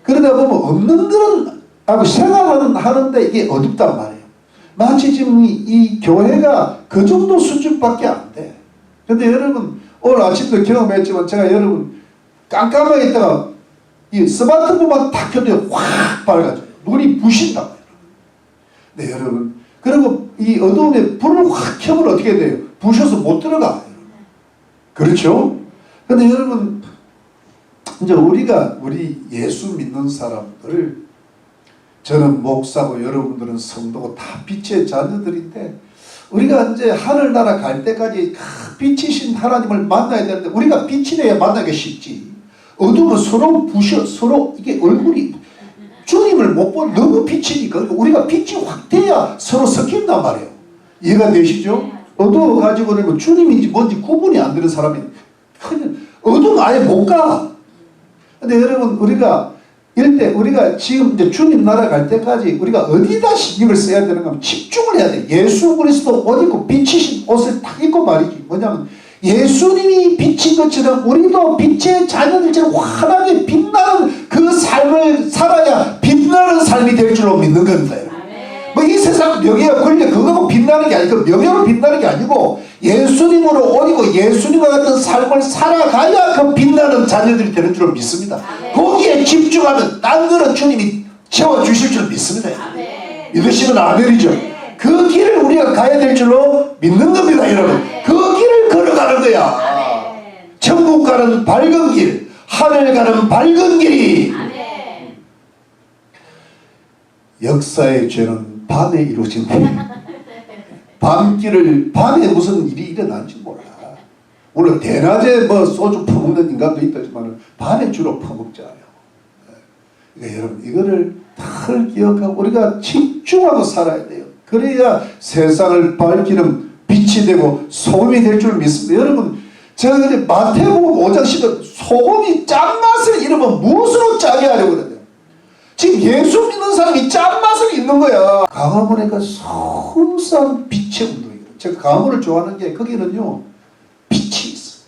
그러다 보면 없는 거는 하고 생활하는데 이게 어둡단 말이에요. 마치 지금 이 교회가 그 정도 수준밖에 안 돼. 근데 여러분 오늘 아침도 경험했지만 제가 여러분 깜깜하게 있다가 이 스마트폰만 딱 켜도 확 밝아져요. 눈이 부신다고요. 네, 여러분. 그리고 이 어두움에 불을 확 켜면 어떻게 돼요? 부셔서 못 들어가요. 그렇죠? 근데 여러분, 이제 우리 예수 믿는 사람들을, 저는 목사고 여러분들은 성도고 다 빛의 자녀들인데, 우리가 이제 하늘나라 갈 때까지 빛이신 하나님을 만나야 되는데, 우리가 빛이 돼야 만나기 쉽지. 어두우면 서로 부셔, 서로 이게 얼굴이 주님을 못 보는 너무 빛이니까 우리가 빛이 확 돼야 서로 섞인단 말이에요. 이해가 되시죠? 어두워가지고 그러면 주님인지 뭔지 구분이 안 되는 사람이 어두우면 아예 못 가. 근데 여러분 우리가 이럴 때 우리가 지금 이제 주님 나라 갈 때까지 우리가 어디다 신경을 써야 되는가 하면 집중을 해야 돼. 예수 그리스도 옷 입고 빛이신 옷을 딱 입고 말이지. 뭐냐면 예수님이 빛인 것처럼 우리도 빛의 자녀들처럼 환하게 빛나는 그 삶을 살아야 빛나는 삶이 될 줄로 믿는 겁니다. 뭐 이 세상 명예와 권력 그거고 빛나는 게 아니고 명예로 빛나는 게 아니고 예수님으로 옷 입고 예수님과 같은 삶을 살아가야 그 빛나는 자녀들이 되는 줄로 믿습니다. 거기에 집중하면 딴 거는 주님이 채워주실 줄 믿습니다. 믿으시면 아멘이죠. 그 길을 우리가 가야 될 줄로 믿는 겁니다, 여러분. 그 길을 걸어가는 거야. 천국 가는 밝은 길, 하늘 가는 밝은 길이. 역사의 죄는 밤에 이루어진다. 밤에 무슨 일이 일어난지 몰라. 물론 대낮에 뭐 소주 퍼먹는 인간도 있다지만 밤에 주로 퍼먹잖아요. 그러니까 여러분 이거를 다 기억하고 우리가 집중하고 살아야 돼요. 그래야 세상을 밝히는 빛이 되고 소금이 될 줄 믿습니다. 여러분 제가 근데 마태복음 5장 10절 소금이 짠맛을 잃으면 무엇으로 짜게 하려고 그러냐. 지금 예수 믿는 사람이 짠맛을 잃는 거야. 강화문에 그 섬세한 빛의 운동이에요. 제가 강화문을 좋아하는 게 거기는요 빛이 있어.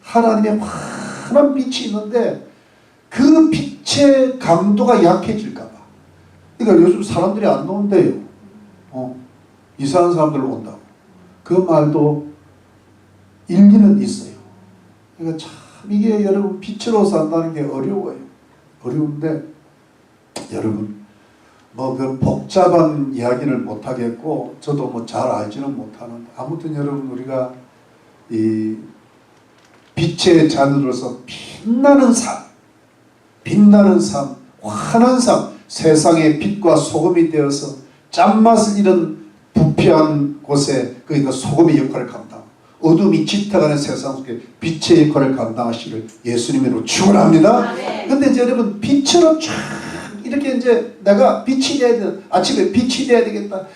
하나님의 환한 빛이 있는데 그 빛의 강도가 약해질까 봐. 그러니까 요즘 사람들이 안 나온대요. 이상한 사람들 온다고. 그 말도 일리는 있어요. 그러니까 참 이게 여러분 빛으로 산다는 게 어려워요. 어려운데 여러분 뭐 그 복잡한 이야기를 못 하겠고 저도 뭐 잘 알지는 못하는데 아무튼 여러분 우리가 이 빛의 자녀로서 빛나는 삶, 환한 삶, 세상의 빛과 소금이 되어서 짠맛을 잃은 부패한 곳에 그러니까 소금의 역할을 감당, 어둠이 짙어가는 세상 속에 빛의 역할을 감당하시기를 예수님으로 축원합니다. 근데 이제 여러분 빛으로 쫙 이렇게 이제 내가 빛이 돼야 돼. 아침에 빛이 돼야 되겠다.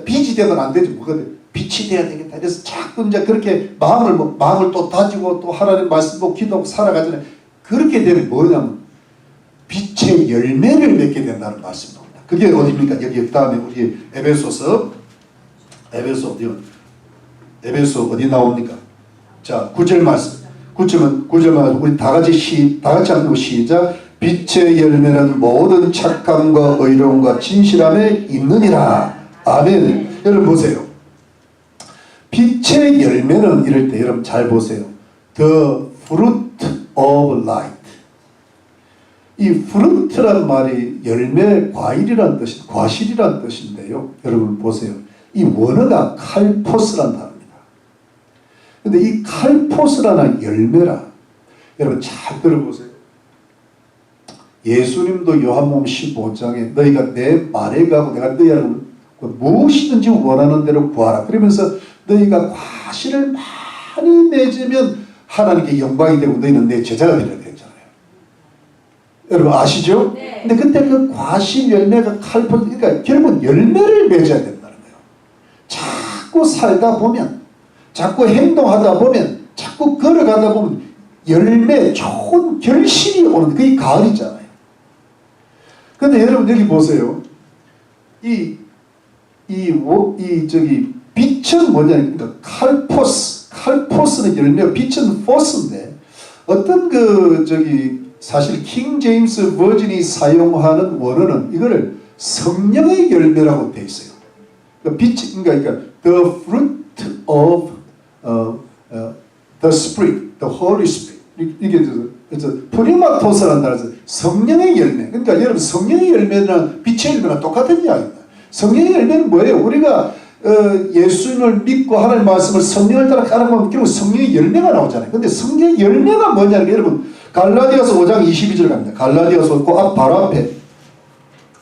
빛이 되면 안 되지 뭐거든. 빛이 돼야 되겠다. 그래서 자꾸 이제 그렇게 마음을 또 다지고 또 하나님 말씀 보고 기도하고 살아가잖아요. 그렇게 되면 뭐냐면 빛의 열매를 맺게 된다는 말씀입니다. 그게 어디입니까? 여기 다음에 우리 에베소 어디 나옵니까? 자, 9절 말씀. 9절 말씀 우리 다 같이 한번 시작. 빛의 열매는 모든 착함과 의로움과 진실함에 있느니라. 아멘. 여러분 보세요. 빛의 열매는 이럴 때 여러분 잘 보세요. The fruit of light. 이 fruit란 말이 열매, 과일이란 뜻이, 과실이란 뜻인데요. 여러분 보세요. 이 원어가 칼포스란 단어입니다. 근데 이 칼포스라는 열매라. 여러분 잘 들어보세요. 예수님도 요한복음 15장에 너희가 내 말에 가고 내가 너희하고 무엇이든지 원하는 대로 구하라. 그러면서 너희가 과실을 많이 맺으면 하나님께 영광이 되고 너희는 내 제자가 되리라 했잖아요. 여러분 아시죠? 네. 근데 그때 그 과실 열매가 칼포스, 그러니까 결국은 열매를 맺어야 된다는 거예요. 자꾸 살다 보면, 자꾸 행동하다 보면, 자꾸 걸어가다 보면 열매, 좋은 결실이 오는 그게 가을이잖아요. 근데 여러분 여기 보세요. 빛은 뭐냐? 그러니까 칼포스는 열매, 빛은 포스인데 어떤 사실 킹 제임스 버전이 사용하는 원어는 이거를 성령의 열매라고 되어 있어요. 그러니까 the fruit of the Spirit, the Holy Spirit. 이게 그래서 프리마토스라는 단어에서 성령의 열매. 그러니까 여러분 성령의 열매는 빛의 열매가 똑같은 이야기입니다. 성령의 열매는 뭐예요? 우리가 예수님을 믿고 하나님의 말씀을 성령을 따라 가는 결국 성령의 열매가 나오잖아요. 근데 성령의 열매가 뭐냐면 여러분 갈라디아서 5장 22절 갑니다. 갈라디아서 바로 앞에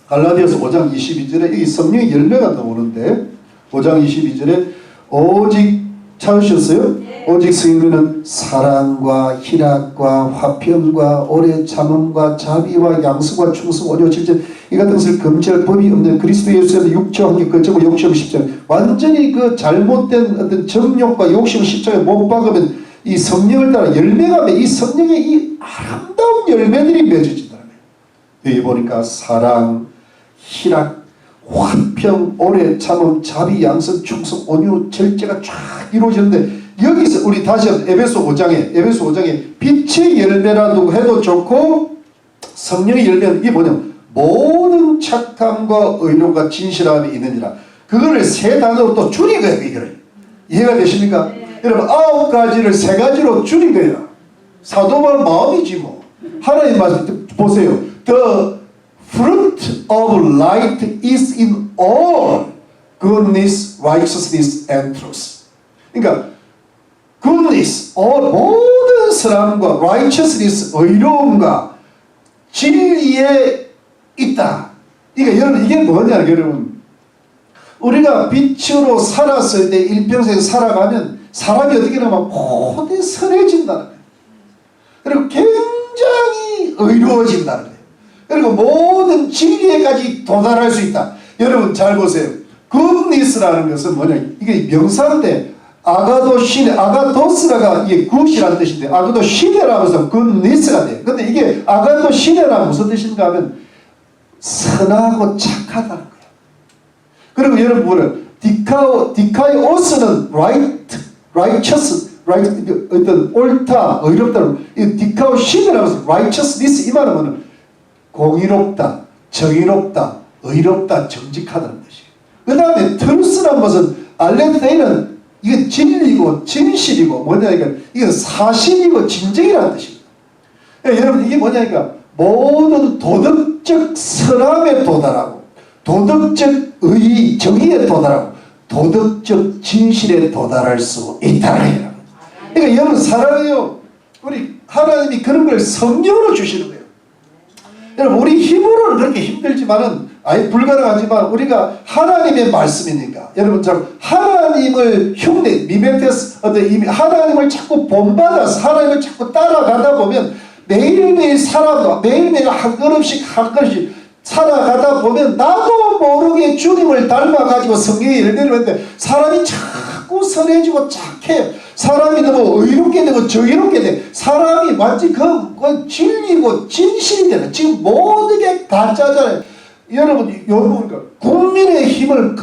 갈라디아서 5장 22절에 이 성령의 열매가 나오는데 5장 22절에 오직 찾으셨어요? 네. 오직 성령은 사랑과 희락과 화평과 오래 참음과 자비와 양성과 충성 오려 질전 이 같은 것을 금지할 법이 없는 그리스도 예수의 육체와 함께 거처고 욕심을 십자가에 완전히 그 잘못된 어떤 정욕과 욕심을 십자가에 못 박으면 이 성령을 따라 열매가 이 성령의 이 아름다운 열매들이 맺어진다는 거예요. 여기 보니까 사랑, 희락, 화평, 오래 참음, 자비, 양선, 충성, 온유, 절제가 쫙 이루어지는데 여기서 우리 다시 에베소 5장에 빛의 열매라고 해도 좋고 성령의 열매는 이게 뭐냐면 모든 착함과 의로움과 진실함이 있느니라. 그거를 세 단어로 또 줄인 거예요. 이거를 이해가 되십니까? 네. 여러분 9가지를 3가지로 줄인 거예요. 사도만 마음이지 뭐. 하나님 말씀 보세요. The fruit of light is in all goodness, righteousness, and truth. 그러니까 goodness, 모든 사람과 righteousness, 의로움과 진리에 있다. 그러니까 여러분 이게 뭐냐 여러분. 우리가 빛으로 살았을 때 일평생 살아가면 사람이 어떻게 되냐면 모두 선해진다는 거예요. 그리고 굉장히 의로워진다는 거예요. 그리고 모든 진리에까지 도달할 수 있다. 여러분 잘 보세요. goodness라는 것은 뭐냐. 이게 명사인데 아가도스라가 이게 굿이라는 뜻인데 아가도시네라고 해서 goodness가 돼요. 근데 이게 아가도시네라는 무슨 뜻인가 하면 선하고 착하다는 거예요. 그리고 여러분 뭐래요? 디카이오스는 righteous, 어떤 옳다, 의롭다는 이 디카오시네라고 해서 righteousness 이 말은 뭐냐면 공의롭다, 정의롭다, 의롭다, 정직하다는 것이에요. 그 다음에 truth라는 것은 알레테이는 이건 진리고 진실이고 뭐냐니까 이건 사실이고 진정이라는 뜻입니다. 여러분 이게 뭐냐니까 모든 도덕적 선함에 도달하고 도덕적 의의, 정의에 도달하고 도덕적 진실에 도달할 수 있다는 거예요. 그러니까 여러분 사랑해요. 우리 하나님이 그런 걸 성령으로 주시는 거예요. 여러분 우리 힘으로는 그렇게 힘들지만은 아예 불가능하지만 우리가 하나님의 말씀이니까 여러분 참 하나님을 흉내 미메테스 하나님을 자꾸 본받아서 하나님을 자꾸 따라가다 보면 매일매일 살아도 매일매일 한 걸음씩 살아가다 보면 나도 모르게 주님을 닮아가지고 성령의 열매를 맺는데 사람이 자꾸 선해지고 착해요. 사람이 너무 의롭게 되고 정의롭게 돼. 사람이 마치 그 진리고 진실이 되는. 지금 모든 게 가짜잖아요. 여러분, 국민의 힘을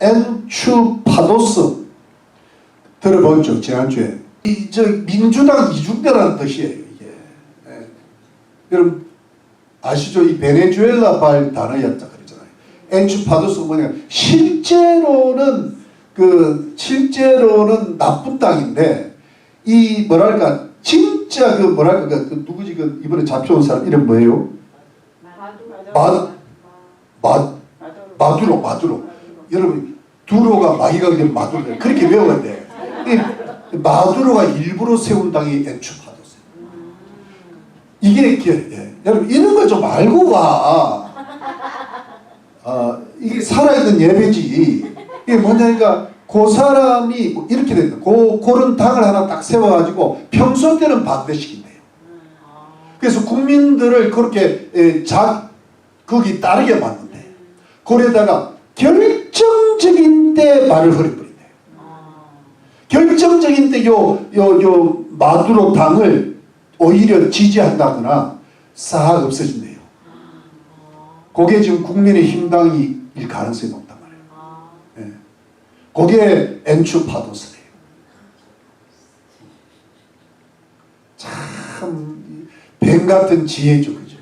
엔추파도스 들어보죠. 지난주에 민주당 이중대라는 뜻이에요. 이게 여러분 아시죠? 이 베네수엘라 발 단어였다 그러잖아요. 엔추파도스가 뭐냐? 실제로는 나쁜 땅인데 이 뭐랄까 진짜 그 누구지 이번에 잡혀온 사람 이름 뭐예요? 마두로. 여러분 두로가 마이가 그냥 마두로 그렇게 외워야 돼. 마두로가 일부러 세운 땅이 엔추파도스. 이게 여러분 이런 거 좀 알고 가. 이게 살아있는 예배지. 이게 뭐냐니까 그 사람이 이렇게 된다. 그런 당을 하나 딱 세워가지고 평소 때는 반대시킨대요. 그래서 국민들을 그렇게 거기 따르게 만든대요. 거기에다가 결정적인 때 말을 흐려버린대요. 결정적인 때 요 마두로 당을 오히려 지지한다거나 싹 없어진대요. 그게 지금 국민의힘 당일 가능성이 높단 말이에요. 네. 그게 엔추파도스래요. 참 뱀 같은 지혜죠. 그죠?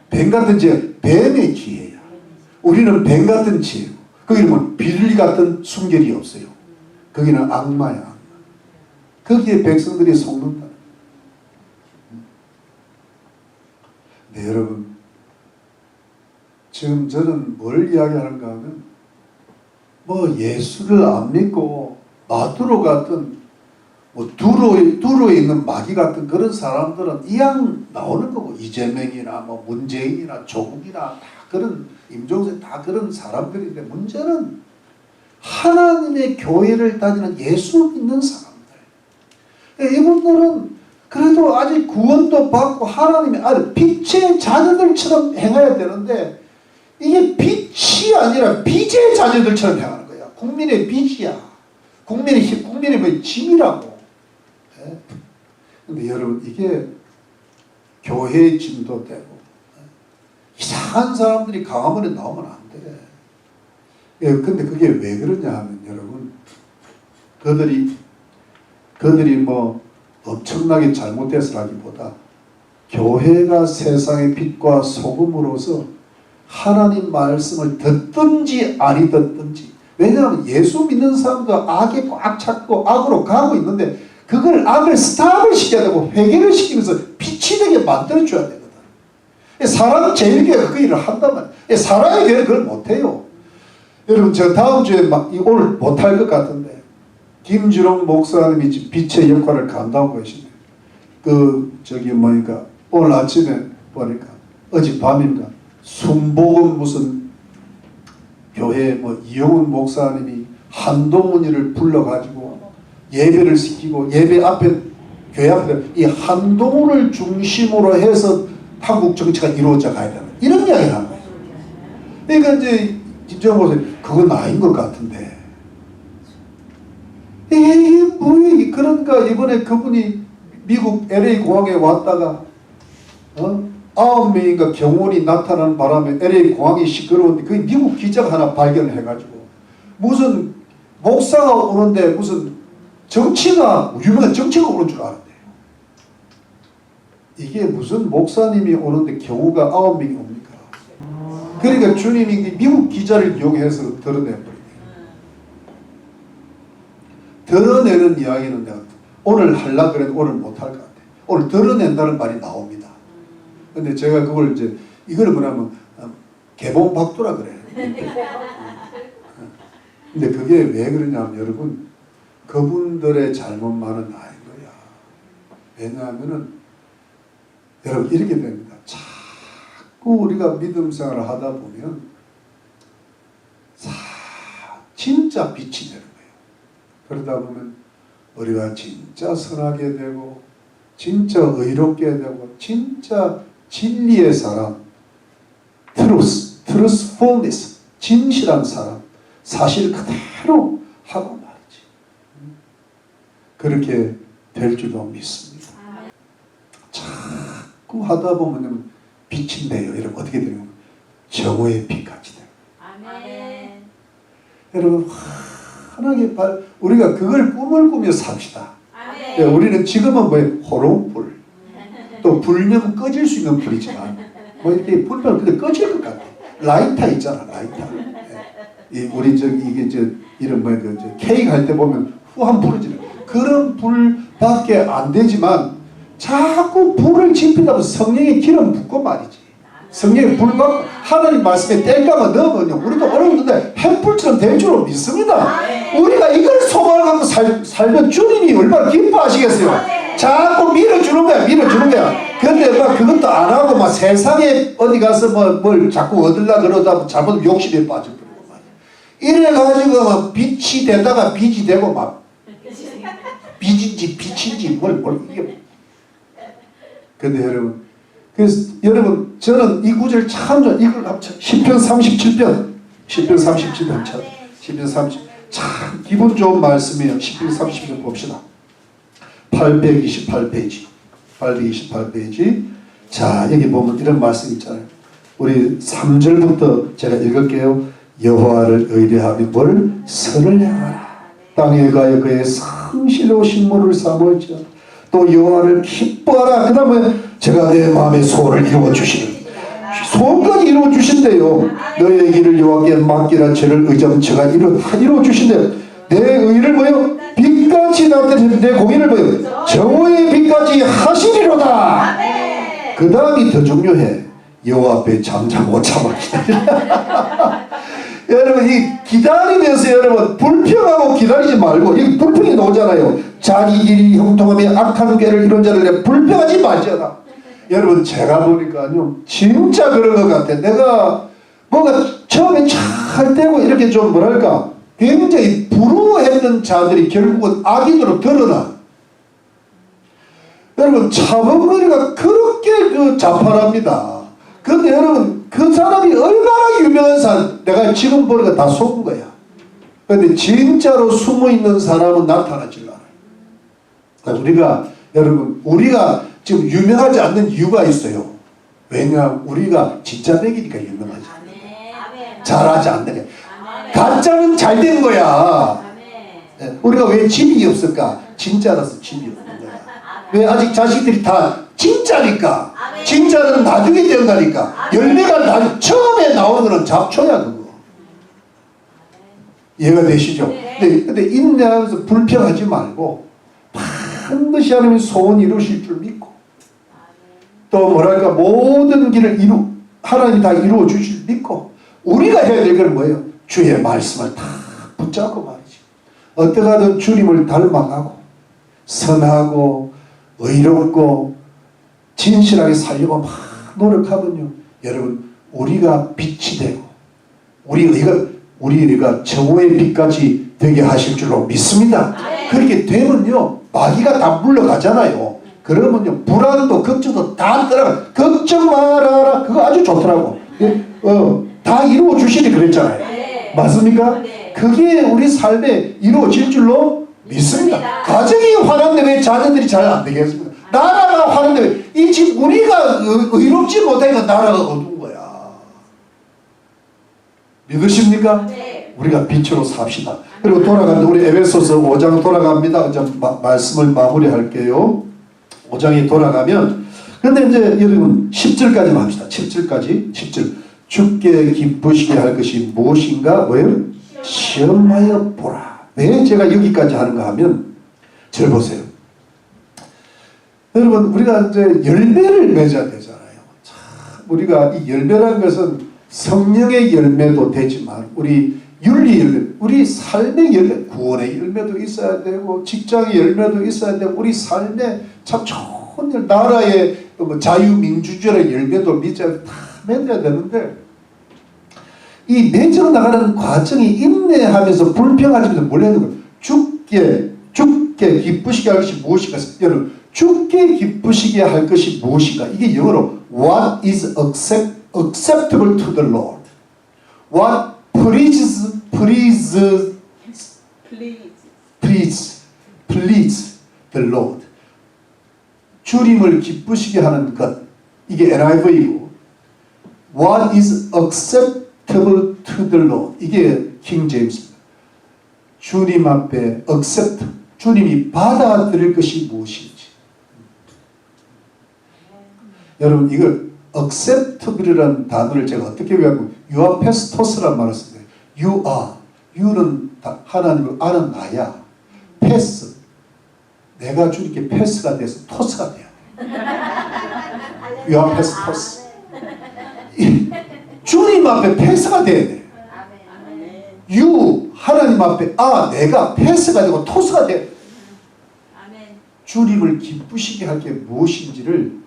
뱀 같은 지혜, 뱀의 지혜야. 우리는 뱀 같은 지혜고, 거기는 뭐 비둘기 같은 순결이 없어요. 거기는 악마야, 악마. 거기에 백성들이 속는다. 네, 여러분. 지금 저는 뭘 이야기하는가 하면, 뭐 예수를 안 믿고 마두로 같은, 뭐 두로에 있는 마귀 같은 그런 사람들은 이왕 나오는 거고, 이재명이나 뭐 문재인이나 조국이나 다 그런, 임종석 다 그런 사람들인데, 문제는 하나님의 교회를 다니는 예수 믿는 사람들. 이분들은 그래도 아직 구원도 받고 하나님의 아들 빛의 자녀들처럼 행해야 되는데, 이게 빛이 아니라 빚의 자녀들처럼 행하는 거야. 국민의 빚이야. 국민의 뭐 짐이라고. 근데 여러분, 이게 교회의 짐도 되고, 이상한 사람들이 강화문에 나오면 안 돼. 근데 그게 왜 그러냐 하면, 여러분, 그들이 뭐 엄청나게 잘못해서라기보다 교회가 세상의 빛과 소금으로서 하나님 말씀을 듣든지 아니 듣든지, 왜냐하면 예수 믿는 사람도 악에 꽉 찼고 악으로 가고 있는데, 그걸 악을 스탑을 시켜야 되고 회개를 시키면서 빛이 되게 만들어줘야 되거든. 사랑은 제일교회가 그 일을 한단 말이야. 사랑의 교회는 그걸 못해요. 여러분, 저 다음 주에 오늘 못할 것 같은데, 김주롱 목사님이 빛의 역할을 감당하고 계시네. 오늘 아침에 보니까, 어젯밤인가, 순복음 무슨 교회 이용훈 목사님이 한동훈이를 불러가지고 예배를 시키고, 예배 앞에, 교회 앞에 이 한동훈을 중심으로 해서 한국 정치가 이루어져 가야 되는, 이런 이야기를 하는 거예요. 그러니까 이제 김정은 목사님, 그건 아닌 것 같은데, 이게 뭐야? 그러니까 이번에 그분이 미국 LA 공항에 왔다가 9명인가 경호원이 나타나는 바람에 LA 공항이 시끄러운데, 그 미국 기자가 하나 발견을 해가지고, 무슨 목사가 오는데 무슨 유명한 정치가 오는 줄 알았대요. 이게 무슨 목사님이 오는데 경호가 9명이 옵니까? 그러니까 주님이 미국 기자를 이용해서 드러내버려요. 드러내는 이야기는 내가 오늘 하려고 그래도 오늘 못할 것 같아. 오늘 드러낸다는 말이 나옵니다. 근데 제가 그걸 이제, 이걸 뭐냐면 개봉박두라 그래. 근데 그게 왜 그러냐면, 여러분, 그분들의 잘못만은 아닌 거야. 왜냐하면은, 여러분, 이렇게 됩니다. 자꾸 우리가 믿음 생활을 하다 보면 진짜 빛이 되는 거예요. 그러다 보면 우리가 진짜 선하게 되고, 진짜 의롭게 되고, 진짜 진리의 사람, truthfulness, 진실한 사람, 사실 그대로 하고 말이지. 그렇게 될 줄도 믿습니다. 자꾸 하다 보면 빛인데요, 여러분, 어떻게 되냐면 정오의 빛같이 돼요. 아멘. 여러분, 환하게 우리가 그걸 꿈을 꾸며 삽시다. 네, 우리는 지금은 호롱불, 또 불면 꺼질 수 있는 불이지만, 이렇게 불면 근데 꺼질 것 같아. 라이터 있잖아, 라이터. 네. 우리 이런 케이크 할 때 보면 후한 불어지는 그런 불밖에 안 되지만, 자꾸 불을 지피다 보면 성령의 기름 붓고 말이지. 성령의 불 받고 하나님 말씀에 뗄감을 넣으면요, 우리도 어려운데 햇불처럼 될 줄로 믿습니다. 우리가 이걸 소망을 갖고 살면 주님이 얼마나 기뻐하시겠어요. 자꾸 밀어주는 거야. 근데 그것도 안 하고 세상에 어디 가서 뭘 자꾸 얻으려고 그러다 잘못 욕심에 빠져버리고 이래가지고 빛이 되다가 빚이 되고 빚인지 빛인지 이게. 근데 여러분, 저는 이 구절 참 좋아. 이걸 합쳐. 시편 37편. 시편 37편. 시편 30. 참 기분 좋은 말씀이에요. 시편 37편 봅시다. 828페이지. 828페이지. 자, 여기 보면 이런 말씀 있잖아요. 우리 3절부터 제가 읽을게요. 여호와를 의뢰하며 뭘? 선을 행하라. 땅에 가여 그의 성실로 식물을 삼을지어다. 또 여호와를 기뻐하라. 그 다음에 제가 내 마음의 소원을 이루어 주시는, 소원까지 이루어 주신대요. 너의 길을 여호와께 맡기라. 저를 의점처가 이루어 주신대요. 내 의를 뭐요? 빛같이 나타내는 내 공의를 뭐요? 저의 빛같이 하시리로다. 그 다음이 더 중요해. 여호와 앞에 잠잠 못 참아 기다려. 여러분 이 기다리면서 여러분 불평하고 기다리지 말고, 이 불평이 나오잖아요. 자기 길이 형통하며 악한 꾀를 이룬 자를 내 불평하지 말잖아. 여러분 제가 보니까요 진짜 그런 것 같아. 내가 뭔가 처음에 잘 되고 이렇게 좀 뭐랄까 굉장히 부러워했던 자들이 결국은 악인으로 드러나. 여러분 차범근이가 그렇게 그 자팔합니다. 근데 여러분 그 사람이 얼마나 유명한 사람, 내가 지금 보니까 다 속은 거야. 근데 진짜로 숨어있는 사람은 나타나질 않아요. 우리가 지금 유명하지 않는 이유가 있어요. 왜냐하면 우리가 진짜 맥이니까 유명하지. 잘하지 않는, 가짜는 잘 된 거야. 우리가 왜 집이 없을까? 진짜라서 집이 없는 거야. 왜? 아직 자식들이 다 진짜니까. 진짜는 나중에 된다니까. 열매가 처음에 나오는 거는 잡초야 그거. 이해가 되시죠? 근데 인내하면서 불평하지 말고 반드시 하나님의 소원 이루실 줄 믿고, 또 뭐랄까 모든 길을 하나님이 다 이루어 주실 줄 믿고, 우리가 해야 될 건 뭐예요? 주의 말씀을 다 붙잡고 말이죠. 어떻게 하든 주님을 닮아가고 선하고 의롭고 진실하게 살려고 막 노력하면요, 여러분 우리가 빛이 되고 우리가 정오의 빛까지 되게 하실 줄로 믿습니다. 그렇게 되면요 마귀가 다 물러가잖아요. 그러면요 불안도 걱정도 다 떠나가. 걱정 말아라. 그거 아주 좋더라고. 다 이루어 주시리 그랬잖아요. 맞습니까? 그게 우리 삶에 이루어질 줄로 믿습니다. 가정이 화났는데 왜 자녀들이 잘 안 되겠습니까? 나라가 화났는데 왜 이 집 우리가 의롭지 못하니까 나라가 어두운 거야. 믿으십니까? 우리가 빛으로 삽시다. 그리고 돌아갑니다. 우리 에베소서 5장 돌아갑니다. 이제 말씀을 마무리할게요. 5장에 돌아가면, 근데 이제 여러분 10절까지만 합시다. 10절까지. 10절. 주께 기쁘시게 할 것이 무엇인가? 뭐예요? 시험하여 보라. 왜 제가 여기까지 하는가 하면, 절 보세요. 여러분 우리가 이제 열매를 맺어야 되잖아요. 참 우리가 이 열매라는 것은 성령의 열매도 되지만 우리 윤리 열매, 우리 삶의 열매, 구원의 열매도 있어야 되고 직장의 열매도 있어야 되고 우리 삶에 참 좋은 일, 나라의 자유민주주의의 열매도 다 맺어야 되는데, 이 맺어 나가는 과정이 인내하면서 불평하면서 몰라야 되는 거예요. 주께 기쁘시게 할 것이 무엇인가? 여러분 주께 기쁘시게 할 것이 무엇인가? 이게 영어로 What is acceptable to the Lord? What pleases the Lord? 주님을 기쁘시게 하는 것, 이게 NIV이고, What is acceptable to the Lord? 이게 킹 제임스입니다. 주님 앞에 accept, 주님이 받아들일 것이 무엇인지. 여러분 이걸 acceptable이라는 단어를 제가 어떻게 외우고, you are pes토스란 말을 씁니다. you are, you는 하나님을 아는 나야. 패스, 내가 주님께 패스가 돼서 토스가 돼야 돼. you are pes토스. 주님 앞에 패스가 돼야 돼. you, 하나님 앞에 내가 패스가 되고 토스가 돼. 주님을 기쁘시게 할 게 무엇인지를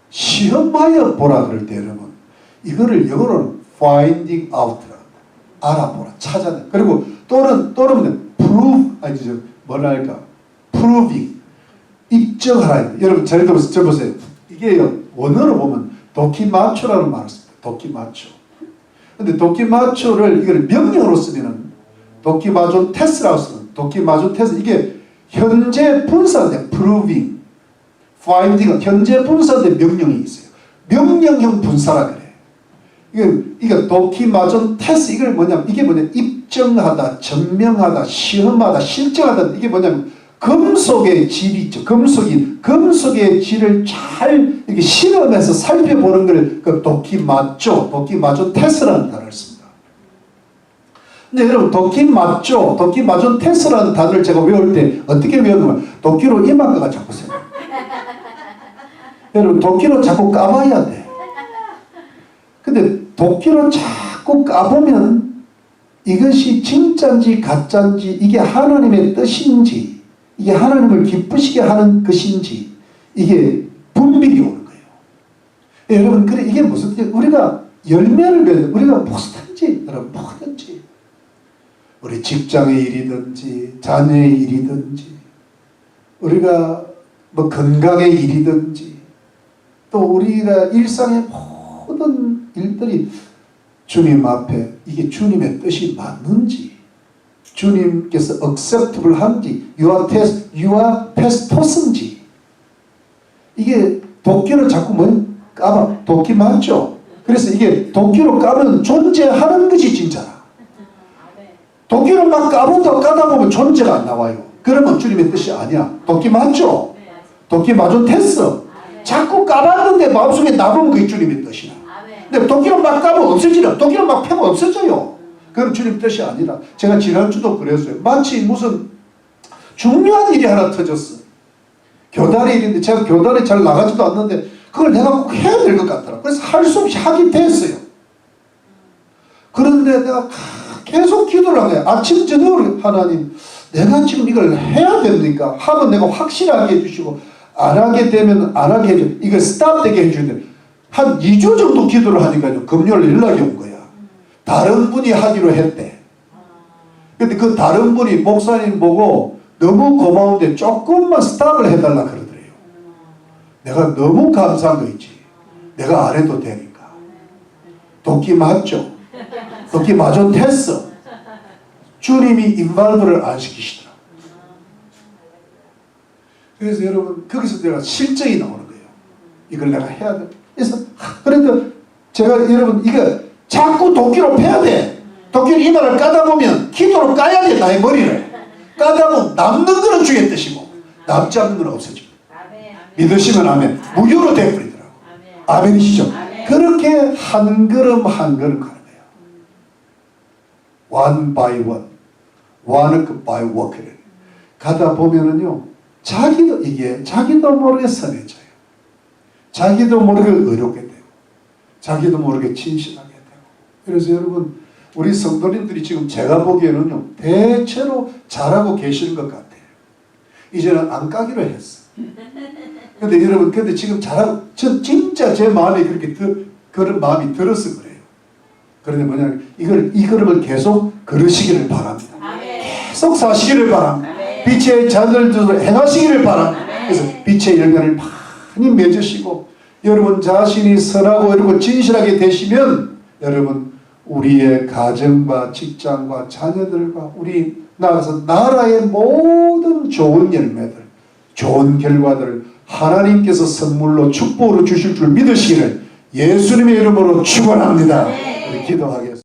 시험하여 보라 그럴 때 여러분, 이거를 영어로는 finding out라, 알아보라, 찾아내. 그리고 또는 prove, proving, 입증하라. 여러분 잘 들어보세요. 이게 원어로 보면 도키마초라는 말을 씁니다. 도키마초. 근데 도키마초를 이걸 명령으로 쓰면은 도키마존 테스라고 쓰는, 도키마존 테스, 이게 현재 분사인데 proving, finding은 현재 분사인데 명령이 있어요. 명령형 분사라 그래. 이게 도키마존 테스, 이게 뭐냐면 입증하다, 증명하다, 시험하다, 실증하다. 이게 뭐냐면 금속의 질이 있죠. 금속의 질을 잘 이렇게 실험해서 살펴보는 걸 그 도키마조 테스트라는 단어를 씁니다. 근데 여러분 도키마조 테스트라는 단어를 제가 외울 때 어떻게 외우냐면 도끼로 이마가가 자꾸 생겨요. 여러분 도끼로 자꾸 까봐야 돼. 근데 도끼로 자꾸 까보면 이것이 진짜인지 가짜인지 이게 하나님의 뜻인지 이게 하나님을 기쁘시게 하는 것인지 이게 분별이 오는 거예요. 여러분 그래 이게 무슨 뜻이에요? 우리가 열매를 맺는 우리가 무엇이든지 여러분 뭐든지 우리 직장의 일이든지 자녀의 일이든지 우리가 뭐 건강의 일이든지 또 우리가 일상의 모든 일들이 주님 앞에 이게 주님의 뜻이 맞는지 주님께서 acceptable 한지 유아 페스토스인지 이게 도끼를 자꾸 까봐 도끼 맞죠? 그래서 이게 도끼로 까면 존재하는 것이 진짜라. 도끼로 막 까다 보면 존재가 안 나와요. 그러면 주님의 뜻이 아니야. 도끼 맞죠? 도끼 맞은 테스트. 자꾸 까봤는데 마음속에 남은 그게 주님의 뜻이야. 근데 도끼로 막 까면 없어지나? 도끼로 막 패면 없어져요. 그건 주님 뜻이 아니라. 제가 지난주도 그랬어요. 마치 무슨 중요한 일이 하나 터졌어. 교단의 일인데 제가 교단에 잘 나가지도 않는데 그걸 내가 꼭 해야 될 것 같더라. 그래서 할 수 없이 하긴 됐어요. 그런데 내가 계속 기도를 하네. 아침 저녁으로 하나님 내가 지금 이걸 해야 됩니까? 하면 내가 확실하게 해주시고 안 하게 되면 안 하게 해주고 이걸 스탑되게 해주는데 한 2주 정도 기도를 하니까요. 금요일 연락이 온 거야. 다른 분이 하기로 했대. 근데 그 다른 분이 목사님 보고 너무 고마운데 조금만 스탑을 해달라 그러더래요. 내가 너무 감사한 거 있지. 내가 안 해도 되니까. 도끼 맞죠? 도끼 맞은 테스트. 주님이 인발브를 안 시키시더라. 그래서 여러분 거기서 내가 실정이 나오는 거예요. 이걸 내가 해야 돼. 그래서 그러니까 제가 여러분 이거 자꾸 도끼로 패야 돼. 도끼로 이마를 까다 보면 기도로 까야 돼. 나의 머리를 까다 보면 남는 거는 주의 뜻이고 남지 않는 거는 없어집니다. 믿으시면 아멘. 무효로 되어버리더라고. 아멘이시죠? 그렇게 한 걸음 한 걸음 가는 거예요. one by one, one by walk. 가다 보면은요, 자기도 모르게 선해져요. 자기도 모르게 의롭게 되고, 자기도 모르게 진실하게 되고. 그래서 여러분, 우리 성도님들이 지금 제가 보기에는요, 대체로 잘하고 계시는 것 같아요. 이제는 안 까기로 했어. 근데 여러분, 근데 지금 잘하고, 전 진짜 제 마음이 그런 마음이 들어서 그래요. 그런데 뭐냐면, 이 걸음을 계속 걸으시기를 바랍니다. 계속 사시기를 바랍니다. 빛의 자들도 행하시기를 바랍니다. 그래서 빛의 열매를 많이 맺으시고, 여러분 자신이 선하고 그리고 진실하게 되시면, 여러분, 우리의 가정과 직장과 자녀들과 우리 나가서 나라의 모든 좋은 열매들, 좋은 결과들을 하나님께서 선물로 축복으로 주실 줄 믿으시기를 예수님의 이름으로 축원합니다. 우리 기도하겠습니다.